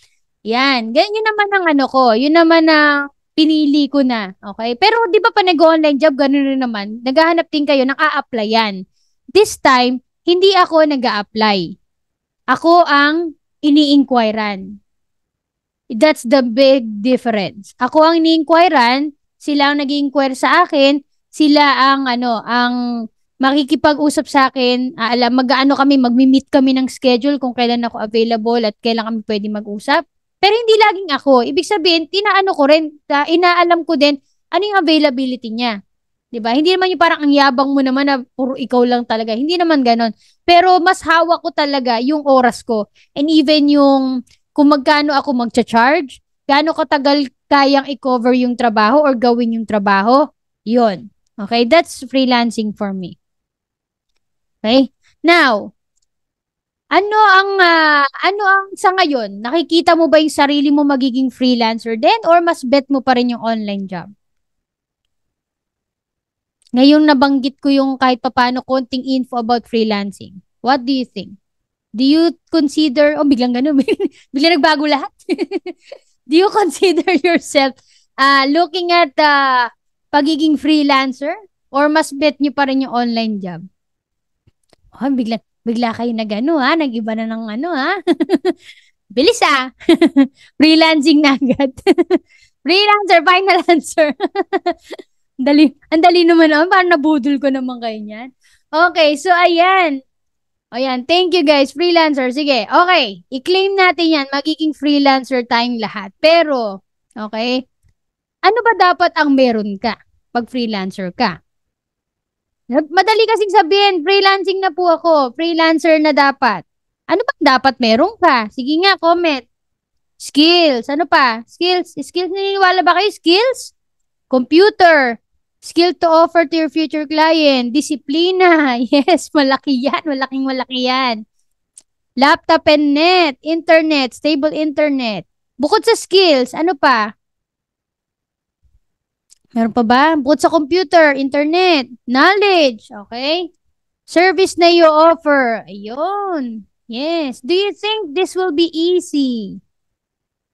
Yan. Ganyan naman ang yun naman ang pinili ko na. Okay? Pero di ba pa nag-online job, ganun rin naman. Naghahanap din kayo ng a-applyan. This time, hindi ako nag-a-apply. Ako ang ini-inquiran. That's the big difference. Ako ang ni-inquirean, sila ang nag-i-inquire sa akin, sila ang makikipag-usap sa akin, mag-ano kami, magmi-meet kami ng schedule kung kailan ako available at kailan kami pwede mag-usap. Pero hindi laging ako. Ibig sabihin, inaalam ko din ano yung availability niya. 'Di ba? Hindi naman yung parang ang yabang mo naman na puro ikaw lang talaga. Hindi naman ganon. Pero mas hawak ko talaga yung oras ko. And even yung kung magkano ako magcha-charge, gaano katagal kayang i-cover yung trabaho or gawin yung trabaho, yun. Okay? That's freelancing for me. Okay? Now, ano ang sa ngayon? Nakikita mo ba yung sarili mo magiging freelancer din or mas bet mo pa rin yung online job? Ngayong nabanggit ko yung kahit papaano konting info about freelancing. What do you think? Do you consider, biglang ganun, biglang nagbago lahat. Do you consider yourself looking at pagiging freelancer or mas bet nyo pa rin yung online job? Bigla kayo nag-iba na ng Bilis freelancing na agad. Freelancer, final answer. Ang dali naman parang nabudol ko naman kayo niyan. Okay, so ayan. Ayan, thank you guys, freelancer. Sige, okay. I-claim natin yan, magiging freelancer tayong lahat. Pero, okay, ano ba dapat ang meron ka pag freelancer ka? Madali kasing sabihin, freelancing na po ako. Freelancer na dapat. Ano ba dapat meron ka? Sige nga, comment. Skills. Ano pa? Skills. Skills, naniniwala ba kayo? Skills? Computer. Skill to offer to your future client. Disiplina. Yes, malaki yan. Malaki yan. Laptop and net. Internet. Stable internet. Bukod sa skills, ano pa? Meron pa ba? Bukod sa computer, internet, knowledge. Okay? Service na you offer. Ayun. Yes. Do you think this will be easy?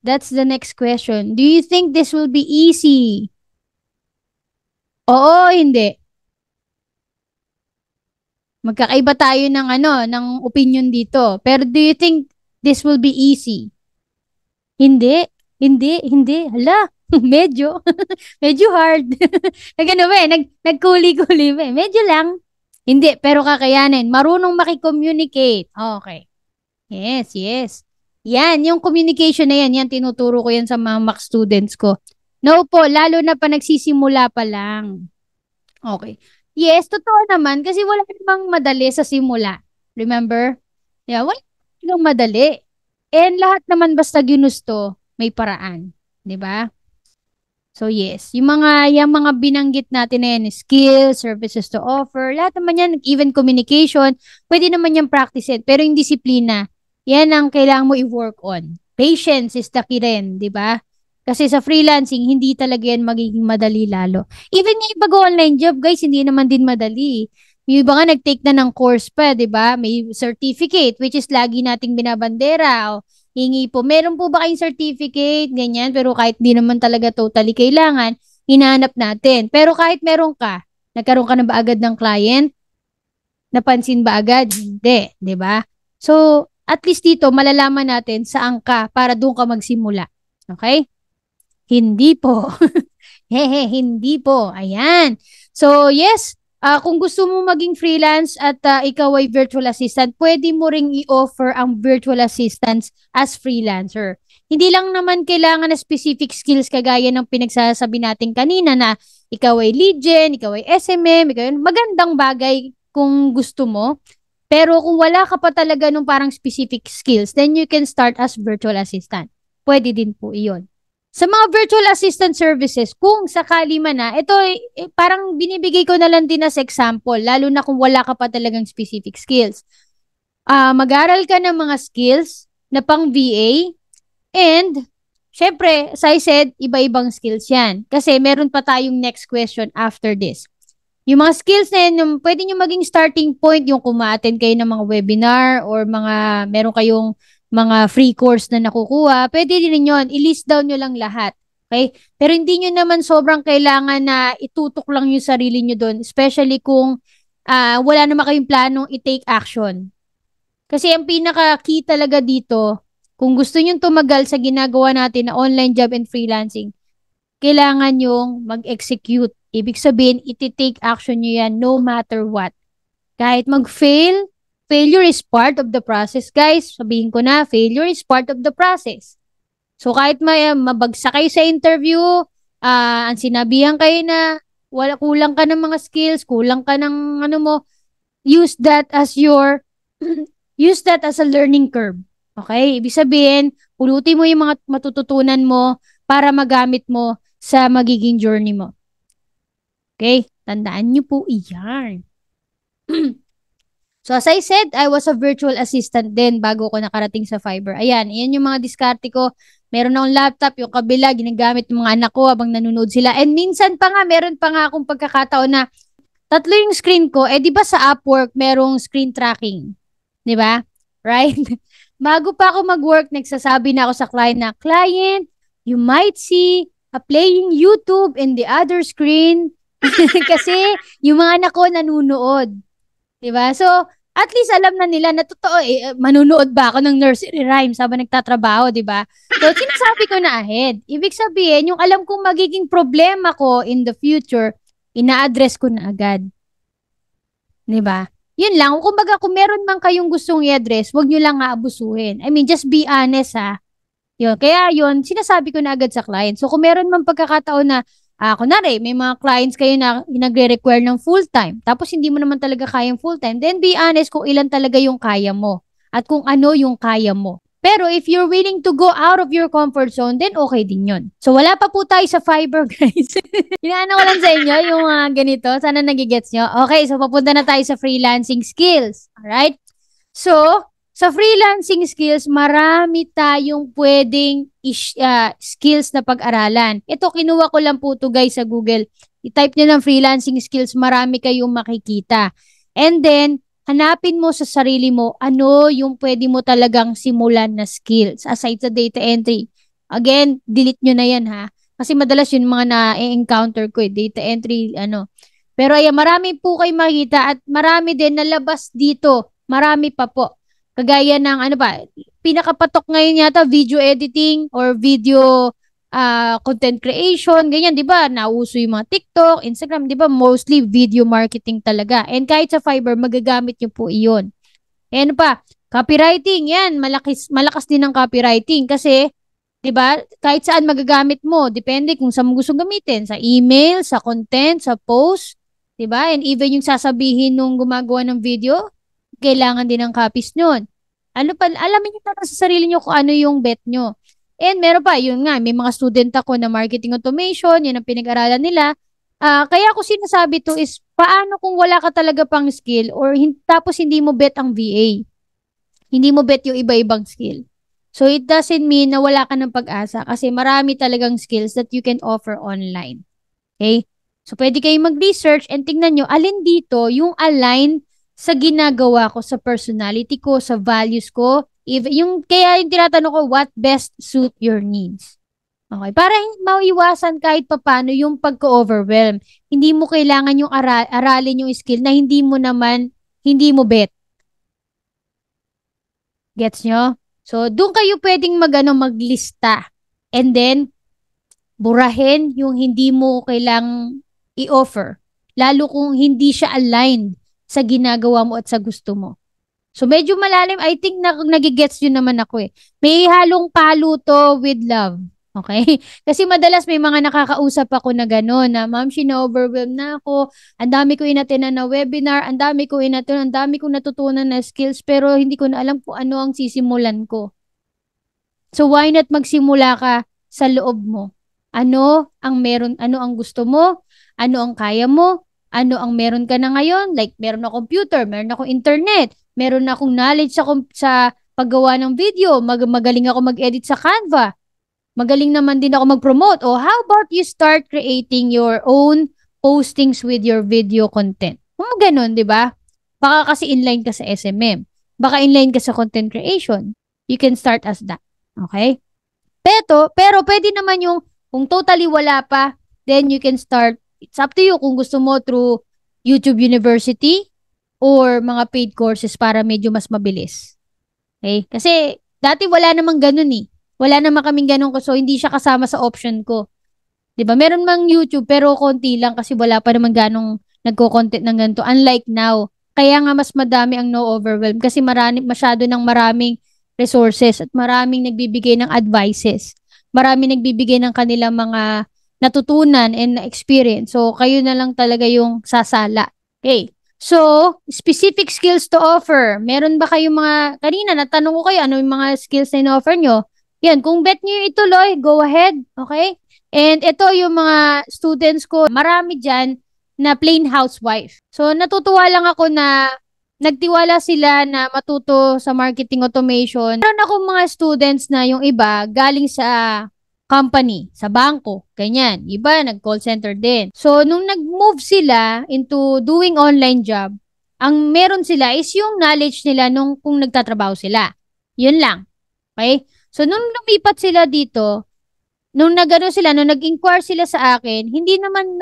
That's the next question. Do you think this will be easy? Oo, hindi. Magkakaiba tayo ng opinion dito. Pero do you think this will be easy? Hindi. Hala, medyo hard. Nagkuli-kuli ba? Medyo lang. Hindi, pero kakayanin. Marunong makicommunicate. Okay. Yes. Yan, yung communication na yan tinuturo ko yan sa mga Mac students ko. No po, lalo na pa nagsisimula pa lang. Okay. Yes, totoo naman kasi wala namang madali sa simula. Remember? Yeah, wala namang madali. And lahat naman basta ginusto, may paraan. 'Di ba? So yes, yung mga binanggit natin na yan, skills, services to offer, lahat naman yan, even communication, pwede naman yan practice it. Pero yung disiplina, yan ang kailangan mo i-work on. Patience is the key rin, 'di ba? Kasi sa freelancing, hindi talaga yan magiging madali lalo. Even yung pag-online job, guys, hindi naman din madali. May iba nga nag-take na ng course pa, di ba? May certificate, which is lagi nating binabandera. O, hingi po. Meron po ba kayong certificate? Ganyan. Pero kahit di naman talaga totally kailangan, hinahanap natin. Pero kahit meron ka, nagkaroon ka na ba agad ng client? Napansin ba agad? Hindi, di ba? So, at least dito, malalaman natin saan ka para doon ka magsimula. Okay? Hindi po. Hindi po. Ayan. So, yes, kung gusto mo maging freelance at ikaw ay virtual assistant, pwede mo ring i-offer ang virtual assistants as freelancer. Hindi lang naman kailangan na specific skills kagaya ng pinagsasabi natin kanina na ikaw ay lead gen, ikaw ay SMM, magandang bagay kung gusto mo. Pero kung wala ka pa talaga nung parang specific skills, then you can start as virtual assistant. Pwede din po iyon. Sa mga virtual assistant services, kung sakali man ito parang binibigay ko na lang din as example, lalo na kung wala ka pa talagang specific skills. Mag-aral ka ng mga skills na pang VA and, syempre, as I said, iba-ibang skills yan. Kasi meron pa tayong next question after this. Yung mga skills na yan, pwede nyo maging starting point yung kuma-attend kayo ng mga webinar or meron kayong mga free course na nakukuha, pwede din yun. I-list down nyo lang lahat. Okay? Pero hindi nyo naman sobrang kailangan na itutok lang yung sarili nyo doon. Especially kung wala naman kayong planong i-take action. Kasi ang pinaka-key talaga dito Kung gusto nyong tumagal sa ginagawa natin na online job and freelancing, kailangan yung mag-execute. Ibig sabihin, iti-take action nyo yan no matter what. Kahit mag-fail, failure is part of the process, guys. Sabihin ko na, failure is part of the process. So, kahit mabagsak kayo sa interview, ang sinabihan kayo na kulang ka ng mga skills, kulang ka ng use that as a learning curve. Okay? Ibig sabihin, pulutin mo yung mga matututunan mo para magamit mo sa magiging journey mo. Okay? Tandaan nyo po iyan. So, as I said, I was a virtual assistant din bago ko nakarating sa Fiverr. Ayan yung mga diskarte ko. Meron akong laptop, yung kabila, ginagamit ng mga anak ko habang nanonood sila. And minsan pa nga, meron pa nga akong pagkakataon na 3 yung screen ko. Di ba sa Upwork, merong screen tracking? Di ba? Right? Bago pa ako mag-work, nagsasabi na ako sa client na, client, you might see a playing YouTube in the other screen. Kasi yung mga anak ko nanunood. Diba? So, at least alam na nila na totoo, manunood ba ako ng nursery rhymes habang nagtatrabaho, diba? So, sinasabi ko na ahead. Ibig sabihin, yung alam kong magiging problema ko in the future, ina-address ko na agad. Diba? Yun lang. Kumbaga, kung meron man kayong gustong i-address, huwag nyo lang aabusuhin. I mean, just be honest, ha? Yun. Kaya yun, sinasabi ko na agad sa client. So, kung meron man pagkakataon na, kunwari, may mga clients kayo na nagre-require ng full-time, tapos hindi mo naman talaga kayang full-time, then be honest kung ilan talaga yung kaya mo at kung ano yung kaya mo. Pero if you're willing to go out of your comfort zone, then okay din yun. So, wala pa po tayo sa Fiverr, guys. Inaano ko lang sa inyo yung ganito. Sana nagigets nyo. Okay, so papunta na tayo sa freelancing skills. Alright? So, sa freelancing skills, marami tayong pwedeng skills na pag-aralan. Ito, kinuha ko lang po to guys sa Google. I-type nyo ng freelancing skills, marami kayong makikita. And then, hanapin mo sa sarili mo ano yung pwede mo talagang simulan na skills aside sa data entry. Again, delete nyo na yan ha. Kasi madalas yun mga na-encounter ko data entry, Pero ayan, marami po kayo makikita at marami din nalabas dito. Marami pa po. Kagaya ng pinakapatok ngayon yata video editing or video content creation, ganyan, di ba? Nauso yung mga TikTok, Instagram, di ba? Mostly video marketing talaga. And kahit sa Fiverr, magagamit nyo po iyon. And pa, copywriting, yan, malakas din ang copywriting kasi, di ba? Kahit saan magagamit mo, depende kung saan mo gusto gamitin. Sa email, sa content, sa post, di ba? And even yung sasabihin nung gumagawa ng video, kailangan din ng copies nun. Alamin nyo na sa sarili nyo kung ano yung bet nyo. And meron pa, yun nga, may mga student ako na marketing automation, yun ang pinag-aralan nila. Kaya ako sinasabi to is, paano kung wala ka talaga pang skill or tapos hindi mo bet ang VA? Hindi mo bet yung iba-ibang skill. So, it doesn't mean na wala ka ng pag-asa kasi marami talagang skills that you can offer online. Okay? So, pwede kayong mag-research and tingnan nyo, alin dito yung align sa ginagawa ko, sa personality ko, sa values ko, kaya yung tinatanong ko, what best suit your needs? Okay, para maiwasan kahit papano yung pagka-overwhelm. Hindi mo kailangan yung aralin yung skill na hindi mo bet. Gets nyo? So, doon kayo pwedeng maglista. And then, burahin yung hindi mo kailangang i-offer. Lalo kung hindi siya aligned sa ginagawa mo at sa gusto mo. So, medyo malalim. I think nagigets yun naman ako eh. May halong paluto with love. Okay? Kasi madalas may mga nakakausap ako na gano'n na, ma'am, na-overwhelm na ako. Ang dami ko inattend na webinar. Ang dami ko natutunan na skills. Pero hindi ko na alam kung ano ang sisimulan ko. So, why not magsimula ka sa loob mo? Ano ang gusto mo? Ano ang kaya mo? Ano ang meron ka na ngayon? Like, meron na computer, meron akong internet, meron na akong knowledge sa paggawa ng video, magaling ako mag-edit sa Canva, magaling naman din ako mag-promote. O how about you start creating your own postings with your video content? Ganun, di ba? Baka kasi inline ka sa SMM. Baka inline ka sa content creation. You can start as that. Okay? Pero pwede naman yung, kung totally wala pa, then you can start. It's up to you kung gusto mo through YouTube University or mga paid courses para medyo mas mabilis. Okay? Kasi Dati wala namang ganun eh. Wala naman kaming ganun ko. So, hindi siya kasama sa option ko. 'Di ba? Meron mang YouTube pero konti lang kasi wala pa naman ganong nagko-content ng ganito. Unlike now. Kaya nga mas madami ang no overwhelm kasi masyado ng maraming resources at maraming nagbibigay ng advices. Maraming nagbibigay ng kanilang mga natutunan and experience. So, kayo na lang talaga yung sasala. Okay. So, specific skills to offer. Meron ba kayong mga, kanina natanong ko kayo, ano yung mga skills na in-offer nyo? Yan, kung bet nyo yung ituloy, go ahead. Okay? And ito yung mga students ko, marami dyan na plain housewife. So, natutuwa lang ako na nagtiwala sila na matuto sa marketing automation. Meron akong mga students na yung iba galing sa company, sa bangko, ganyan. Iba, nag-call center din. So, nung nag-move sila into doing online job, ang meron sila is yung knowledge nila nung kung nagtatrabaho sila. Yun lang. Okay? So, nung lumipat sila dito, nung nag-inquire sila sa akin, hindi naman,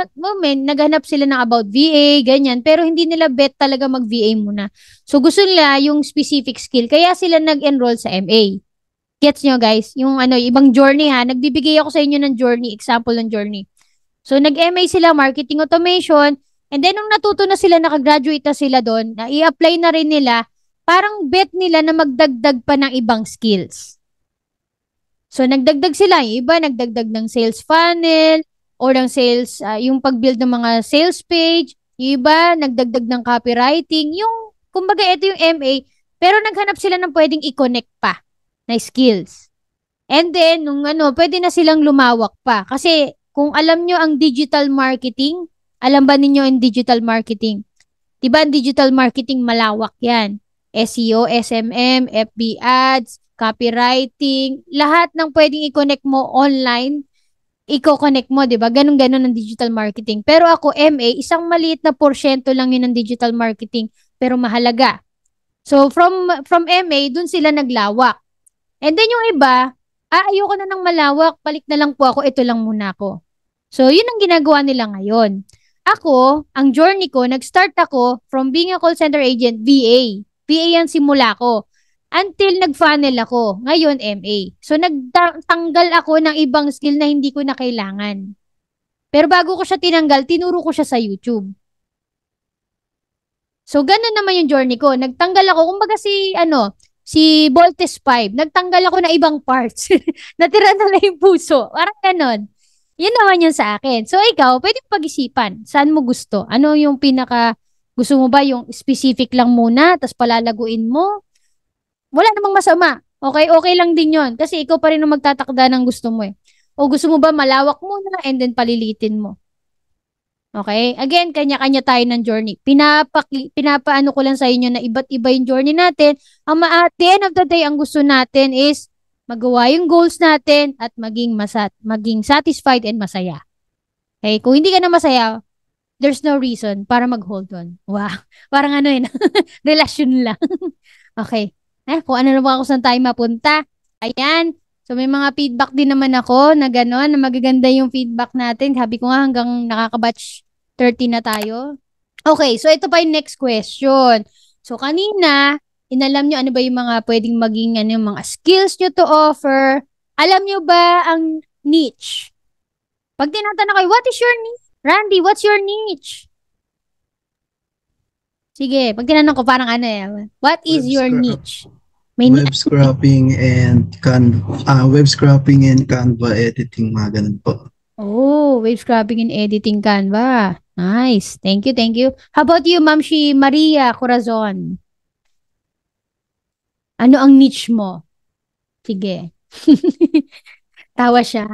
naghanap sila ng about VA, ganyan, pero hindi nila bet talaga mag-VA muna. So, gusto nila yung specific skill, kaya sila nag-enroll sa MA. Gets nyo, guys? Yung ibang journey ha, nagbibigay ako sa inyo ng journey, example ng journey. So, nag-MA sila, marketing automation, and then nung natuto na sila, nakagraduate na sila doon, na i-apply na rin nila, parang bet nila na magdagdag pa ng ibang skills. So, nagdagdag sila. Yung iba, nagdagdag ng sales funnel or ng sales, yung pag-build ng mga sales page. Yung iba, nagdagdag ng copywriting. Yung, kumbaga, ito yung MA, pero naghanap sila ng pwedeng i-connect pa na skills. And then, nung pwede na silang lumawak pa. Kasi, kung alam nyo ang digital marketing, alam ba ninyo ang digital marketing? Diba ang digital marketing malawak yan? SEO, SMM, FB ads, copywriting, lahat ng pwedeng i-connect mo online, i-connect mo, diba? Ganun-ganun ang digital marketing. Pero ako, MA, isang maliit na porsyento lang yun ng digital marketing, pero mahalaga. So, from MA, dun sila naglawak. And then yung iba, ayoko na ng malawak, balik na lang po ako, ito lang muna ako. So, yun ang ginagawa nila ngayon. Ako, ang journey ko, nag-start ako from being a call center agent, VA. VA yan simula ko. Until nag-funnel ako. Ngayon, MA. So, nagtanggal ako ng ibang skill na hindi ko na kailangan. Pero bago ko siya tinanggal, tinuro ko siya sa YouTube. So, ganun naman yung journey ko. Nagtanggal ako, kumbaga si Voltes 5, nagtanggal ako na ibang parts. Natira na lang yung puso. Parang ganon. Yun naman yun sa akin. So, ikaw, pwede pag-isipan. Saan mo gusto? Ano yung gusto mo ba yung specific lang muna, tapos palalaguin mo? Wala namang masama. Okay, okay lang din yun. Kasi ikaw pa rin ang magtatakda ng gusto mo eh. O gusto mo ba malawak muna and then palilitin mo? Okay? Again, kanya-kanya tayo ng journey. Pinapaano ko lang sa inyo na iba't iba yung journey natin. At the end of the day, ang gusto natin is magawa yung goals natin at maging satisfied and masaya. Okay? Kung hindi ka na masaya, there's no reason para mag-hold on. Wow. Parang relasyon lang. Okay. Kung ano na ba ako saan tayo mapunta. Ayan. So, may mga feedback din naman ako na gano'n, na magaganda yung feedback natin. Sabi ko nga hanggang nakaka-batch 30 na tayo. Okay, so ito pa yung next question. So, kanina, inalam nyo ano ba yung mga pwedeng maging mga skills nyo to offer. Alam nyo ba ang niche? Pag tinatanong kayo, what is your niche? Randy, what's your niche? Sige, pag tinanong ko parang what is your niche? Web scrapping and Canva editing, mga ganun po. Oh, web scrapping and editing Canva. Nice. Thank you, thank you. How about you, Ma'am Maria Corazon? Ano ang niche mo? Sige. Tawa siya.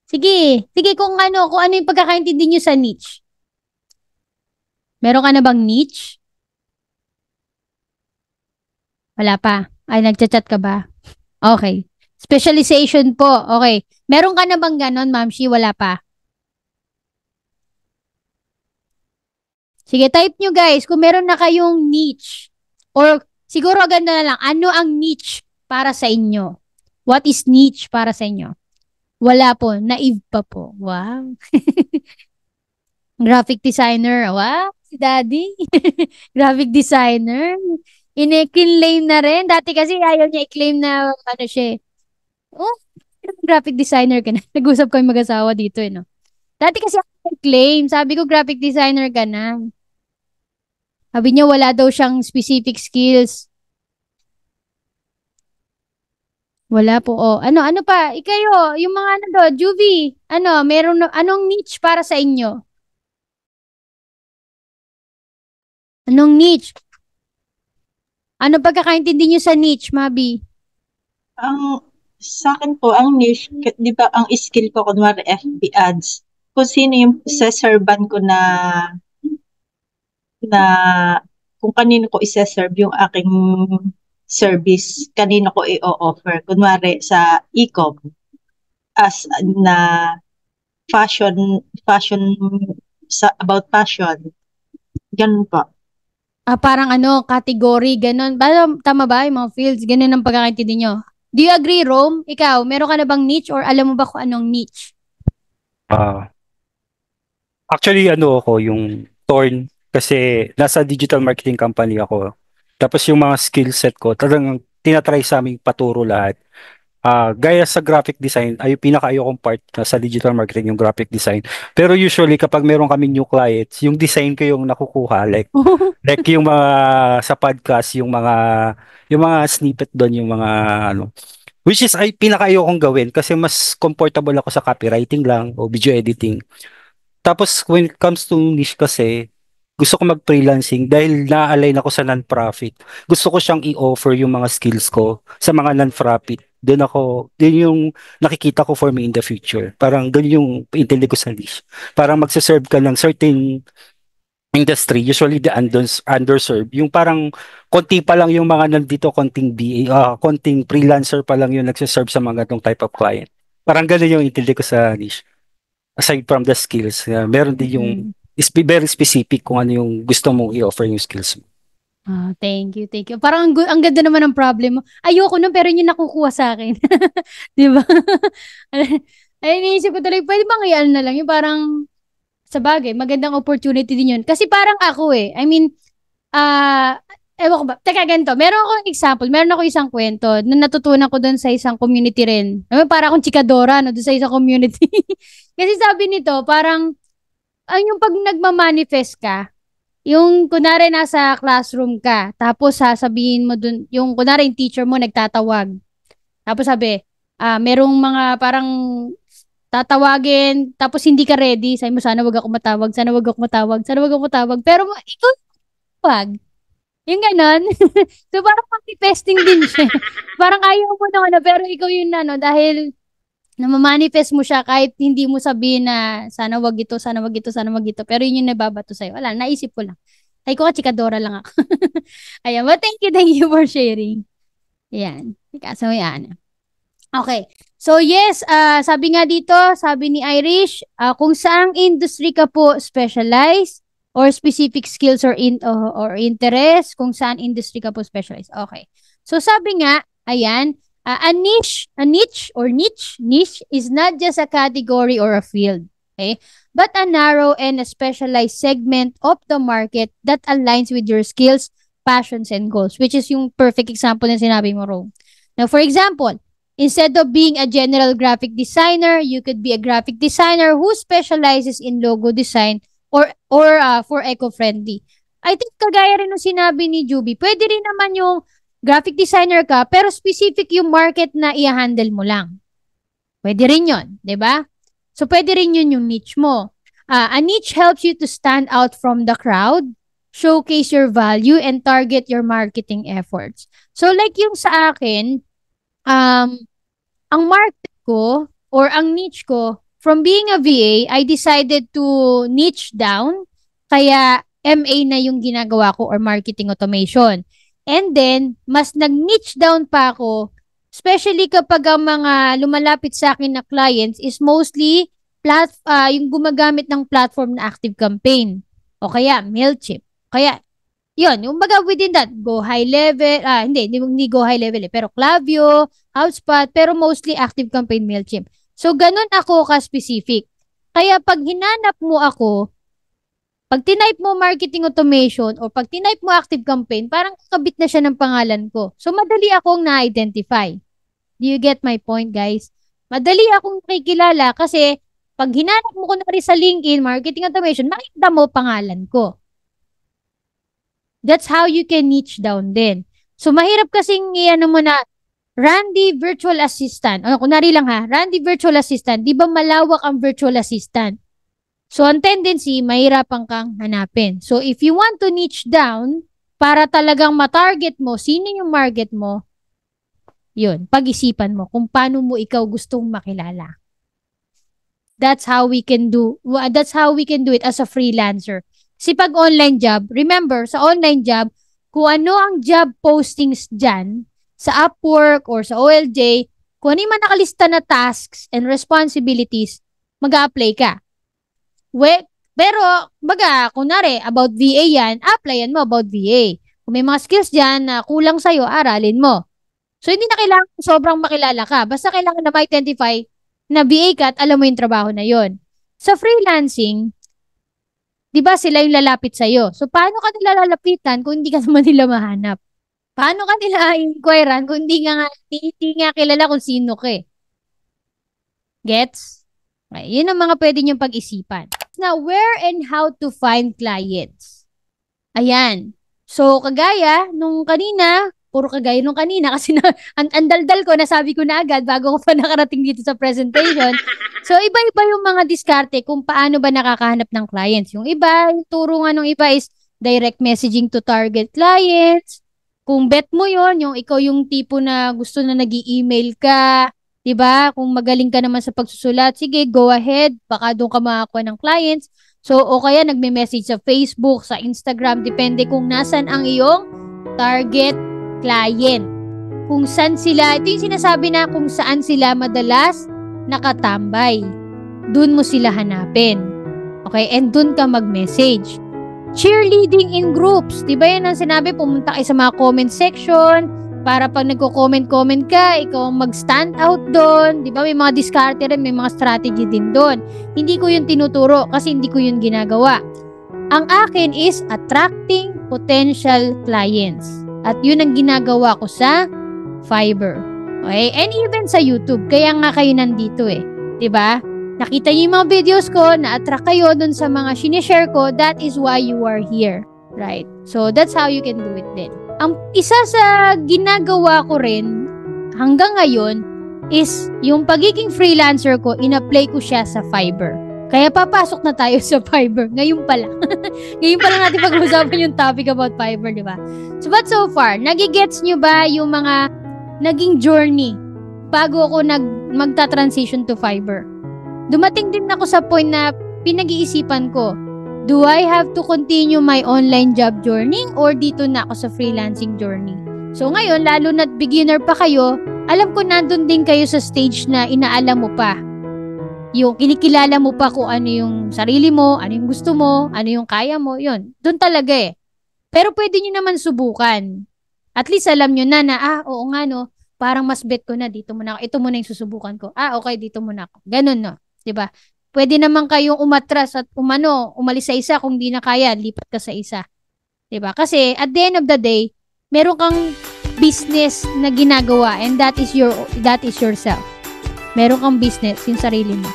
Sige. Sige, kung ano yung pagkakaintindi niyo sa niche. Meron ka na bang niche? Wala pa. Ay, nagchat-chat ka ba? Okay. Specialization po. Okay. Meron ka na bang ganon, Ma'am Shi? Wala pa. Sige, type nyo guys kung meron na kayong niche. Or siguro ganda na lang, ano ang niche para sa inyo? What is niche para sa inyo? Wala po. Naive pa po. Wow. Graphic designer. Wow. Si Daddy. Graphic designer. Ine-claim na rin. Dati kasi ayaw niya i-claim na ano siya. Oh, graphic designer ka na. Nag-usap kami mag-asawa dito, no? Dati kasi ako claim. Sabi ko, graphic designer ka na. Sabi niya, wala daw siyang specific skills. Wala po. Oh. Ano pa? Ikayo, yung mga ano do, Juvie, anong niche para sa inyo? Anong niche? Ano pagkakaintindi niyo sa niche, Mabi? Sa akin po, ang niche, di ba, ang skill ko, kunwari FB ads, kung sino yung seserban ko na kung kanino ko i-serve yung aking service, kanino ko i-offer. Kunwari sa e-com, as na fashion, about fashion. Ganun po. Parang category, ganun. Tama ba yung mga fields? Ganun ang pagkakaintindi nyo. Do you agree, Rome? Ikaw, meron ka na bang niche or alam mo ba kung anong niche? Actually, ako, yung Torn, kasi nasa digital marketing company ako. Tapos yung mga skill set ko, talagang tinatry sa aming paturo lahat. Gaya sa graphic design, ay pinaka-ayokong part sa digital marketing, yung graphic design. Pero usually, kapag meron kami new clients, yung design ko yung nakukuha. Like yung mga sa podcast, yung mga snippet doon, yung mga which is ay pinaka-ayokong gawin kasi mas comfortable ako sa copywriting lang o video editing. Tapos when it comes to niche kasi, gusto ko mag-freelancing dahil na-align ako sa non-profit. Gusto ko siyang i-offer yung mga skills ko sa mga non-profit. Doon yung nakikita ko for me in the future. Parang doon yung intindi ko sa niche. Parang magsaserve ka ng certain industry, usually the underserved. Yung parang konti pa lang yung mga nandito, konting konting freelancer pa lang yung nagsaserve sa mga ganong type of client. Parang ganun yung intindi ko sa niche. Aside from the skills, meron din yung very specific kung ano yung gusto mong i-offer yung skills mo. Thank you. Parang ang ganda naman ng problem mo. Ayoko nun, pero yun nakukuha sa akin. Di ba? Ay, iniisip ko tuloy, pwede bang i-ano na lang? Yung parang, sa bagay, magandang opportunity din yun. Kasi parang ako I mean, ewan ko ba? Teka, ganito. Meron akong example. Meron ako isang kwento na natutunan ko doon sa isang community rin. Para akong chikadora, doon sa isang community. Kasi sabi nito, parang, yung pag nagmamanifest ka, yung kunwari nasa classroom ka, tapos sasabihin mo doon, yung kunwari yung teacher mo nagtatawag. Tapos sabi, merong mga parang tatawagin, tapos hindi ka ready. Sabi mo, sana wag ako matawag, sana wag ako matawag, sana wag ako matawag. Pero ikaw, wag. Yung ganon. So, parang manifesting din siya. Parang ayaw mo na pero ikaw yun dahil namamanifest mo siya kahit hindi mo sabihin na sana wag ito, sana wag ito, sana wag ito. Pero yun yung nababato sa'yo. Wala, naisip ko lang. Ay ko chikadora lang ako. Ayan, well, thank you for sharing. Ayan. So, yan. Okay. So, yes, sabi nga dito, sabi ni Irish, kung saang industry ka po specialize, or specific skills or interest, kung saan industry ka po specialized. Okay. So sabi nga, ayan, a niche is not just a category or a field, okay? But a narrow and a specialized segment of the market that aligns with your skills, passions, and goals, which is yung perfect example na sinabi mo, Ro. Now, for example, instead of being a general graphic designer, you could be a graphic designer who specializes in logo design or for eco-friendly. I think kagaya rin nung sinabi ni Juby, pwede rin naman yung graphic designer ka, pero specific yung market na i-handle mo lang. Pwede rin yun, di ba? So, pwede rin yun yung niche mo. A niche helps you to stand out from the crowd, showcase your value, and target your marketing efforts. So, like yung sa akin, ang market ko, or ang niche ko, from being a VA, I decided to niche down. Kaya MA na yung ginagawa ko or marketing automation. And then, mas nag-niche down pa ako, especially kapag ang mga lumalapit sa akin na clients is mostly yung gumagamit ng platform na ActiveCampaign. O kaya Mailchimp. Kaya, yun, yung baga within that, go high level, hindi go high level pero Klaviyo, HubSpot, pero mostly ActiveCampaign, Mailchimp. So, ganun ako ka-specific. Kaya pag hinanap mo ako, Pag tinype mo marketing automation o pag tinype mo active campaign, parang kakabit na siya ng pangalan ko. So, madali akong na-identify. Do you get my point, guys? Madali akong nakikilala kasi pag hinanap mo kunwari sa LinkedIn, marketing automation, makikita mo pangalan ko. That's how you can niche down din. So, mahirap kasing ano mo na, Randy Virtual Assistant. O, kunwari lang ha, Randy Virtual Assistant. Di ba malawak ang virtual assistant? So, ang tendency, mahirapan kang hanapin. So, if you want to niche down, para talagang matarget mo, sino yung market mo, yun, pag-isipan mo kung paano mo ikaw gustong makilala. That's how we can do it as a freelancer. Kasi pag online job, remember, sa online job, kung ano ang job postings dyan, sa Upwork or sa OLJ, kung ano yung mga nakalista na tasks and responsibilities, mag-a-apply ka. Pero, kunwari, about VA yan, applyan mo about VA. Kung may mga skills dyan na kulang sa'yo, aralin mo. So, hindi na kailangan sobrang makilala ka. Basta kailangan na ma-identify na VA ka at alam mo yung trabaho na yon. Sa freelancing, di ba sila yung lalapit sa'yo? So, paano ka nila lalapitan kung hindi ka naman nila mahanap? Paano ka nila inquiran kung hindi nga kilala kung sino ka eh? Gets? Okay, yun ang mga pwede niyong pag-isipan. Now, where and how to find clients? Ayan. So, kagaya nung kanina, puro kagaya nung kanina kasi ang daldal ko, nasabi ko na agad bago ko pa nakarating dito sa presentation. So, iba-iba yung mga diskarte kung paano ba nakakahanap ng clients. Yung iba, yung turo nga nung iba is direct messaging to target clients. Kung bet mo yon, yung ikaw yung tipo na gusto na nag-i-email ka, diba? Kung magaling ka naman sa pagsusulat, sige, go ahead. Baka doon ka makakuha ng clients. So, o kaya nagme-message sa Facebook, sa Instagram, depende kung nasan ang iyong target client. Kung saan sila, ito yung sinasabi na kung saan sila madalas nakatambay. Doon mo sila hanapin. Okay? And doon ka mag-message. Cheerleading in groups. Diba yun ang sinabi? Pumunta kayo sa mga comment section para pag nagko-comment ka, ikaw mag-stand out doon. Diba? May mga diskarte rin, may mga strategy din doon. Hindi ko yun tinuturo kasi hindi ko yun ginagawa. Ang akin is attracting potential clients. At yun ang ginagawa ko sa Fiverr. Okay? And even sa YouTube. Kaya nga kayo nandito eh. Diba? Nakita niyo yung mga videos ko, na-attract kayo dun sa mga sinishare ko, that is why you are here. Right? So, that's how you can do it din. Ang isa sa ginagawa ko rin hanggang ngayon is yung pagiging freelancer ko, in-apply ko siya sa Fiverr. Kaya papasok na tayo sa Fiverr. Ngayon pa lang. Ngayon pa lang natin pag-usapan yung topic about Fiverr, di ba? So, but so far, nagigets nyo ba yung mga naging journey bago ako magta-transition to Fiverr? Dumating din ako sa point na pinag-iisipan ko, do I have to continue my online job journey or dito na ako sa freelancing journey? So ngayon, lalo na't beginner pa kayo, alam ko nandun din kayo sa stage na inaalam mo pa. Yung kinikilala mo pa kung ano yung sarili mo, ano yung gusto mo, ano yung kaya mo, yun. Doon talaga eh. Pero pwede nyo naman subukan. At least alam nyo na, oo nga no, parang mas bet ko na, dito muna ako. Ito muna yung susubukan ko. Okay, dito muna ako. Ganun no. Diba? Pwede naman kayong umatras at umalis sa isa kung di na kaya, lipat ka sa isa. Diba? Kasi at the end of the day, meron kang business na ginagawa and that is yourself. Meron kang business, yung sarili mo.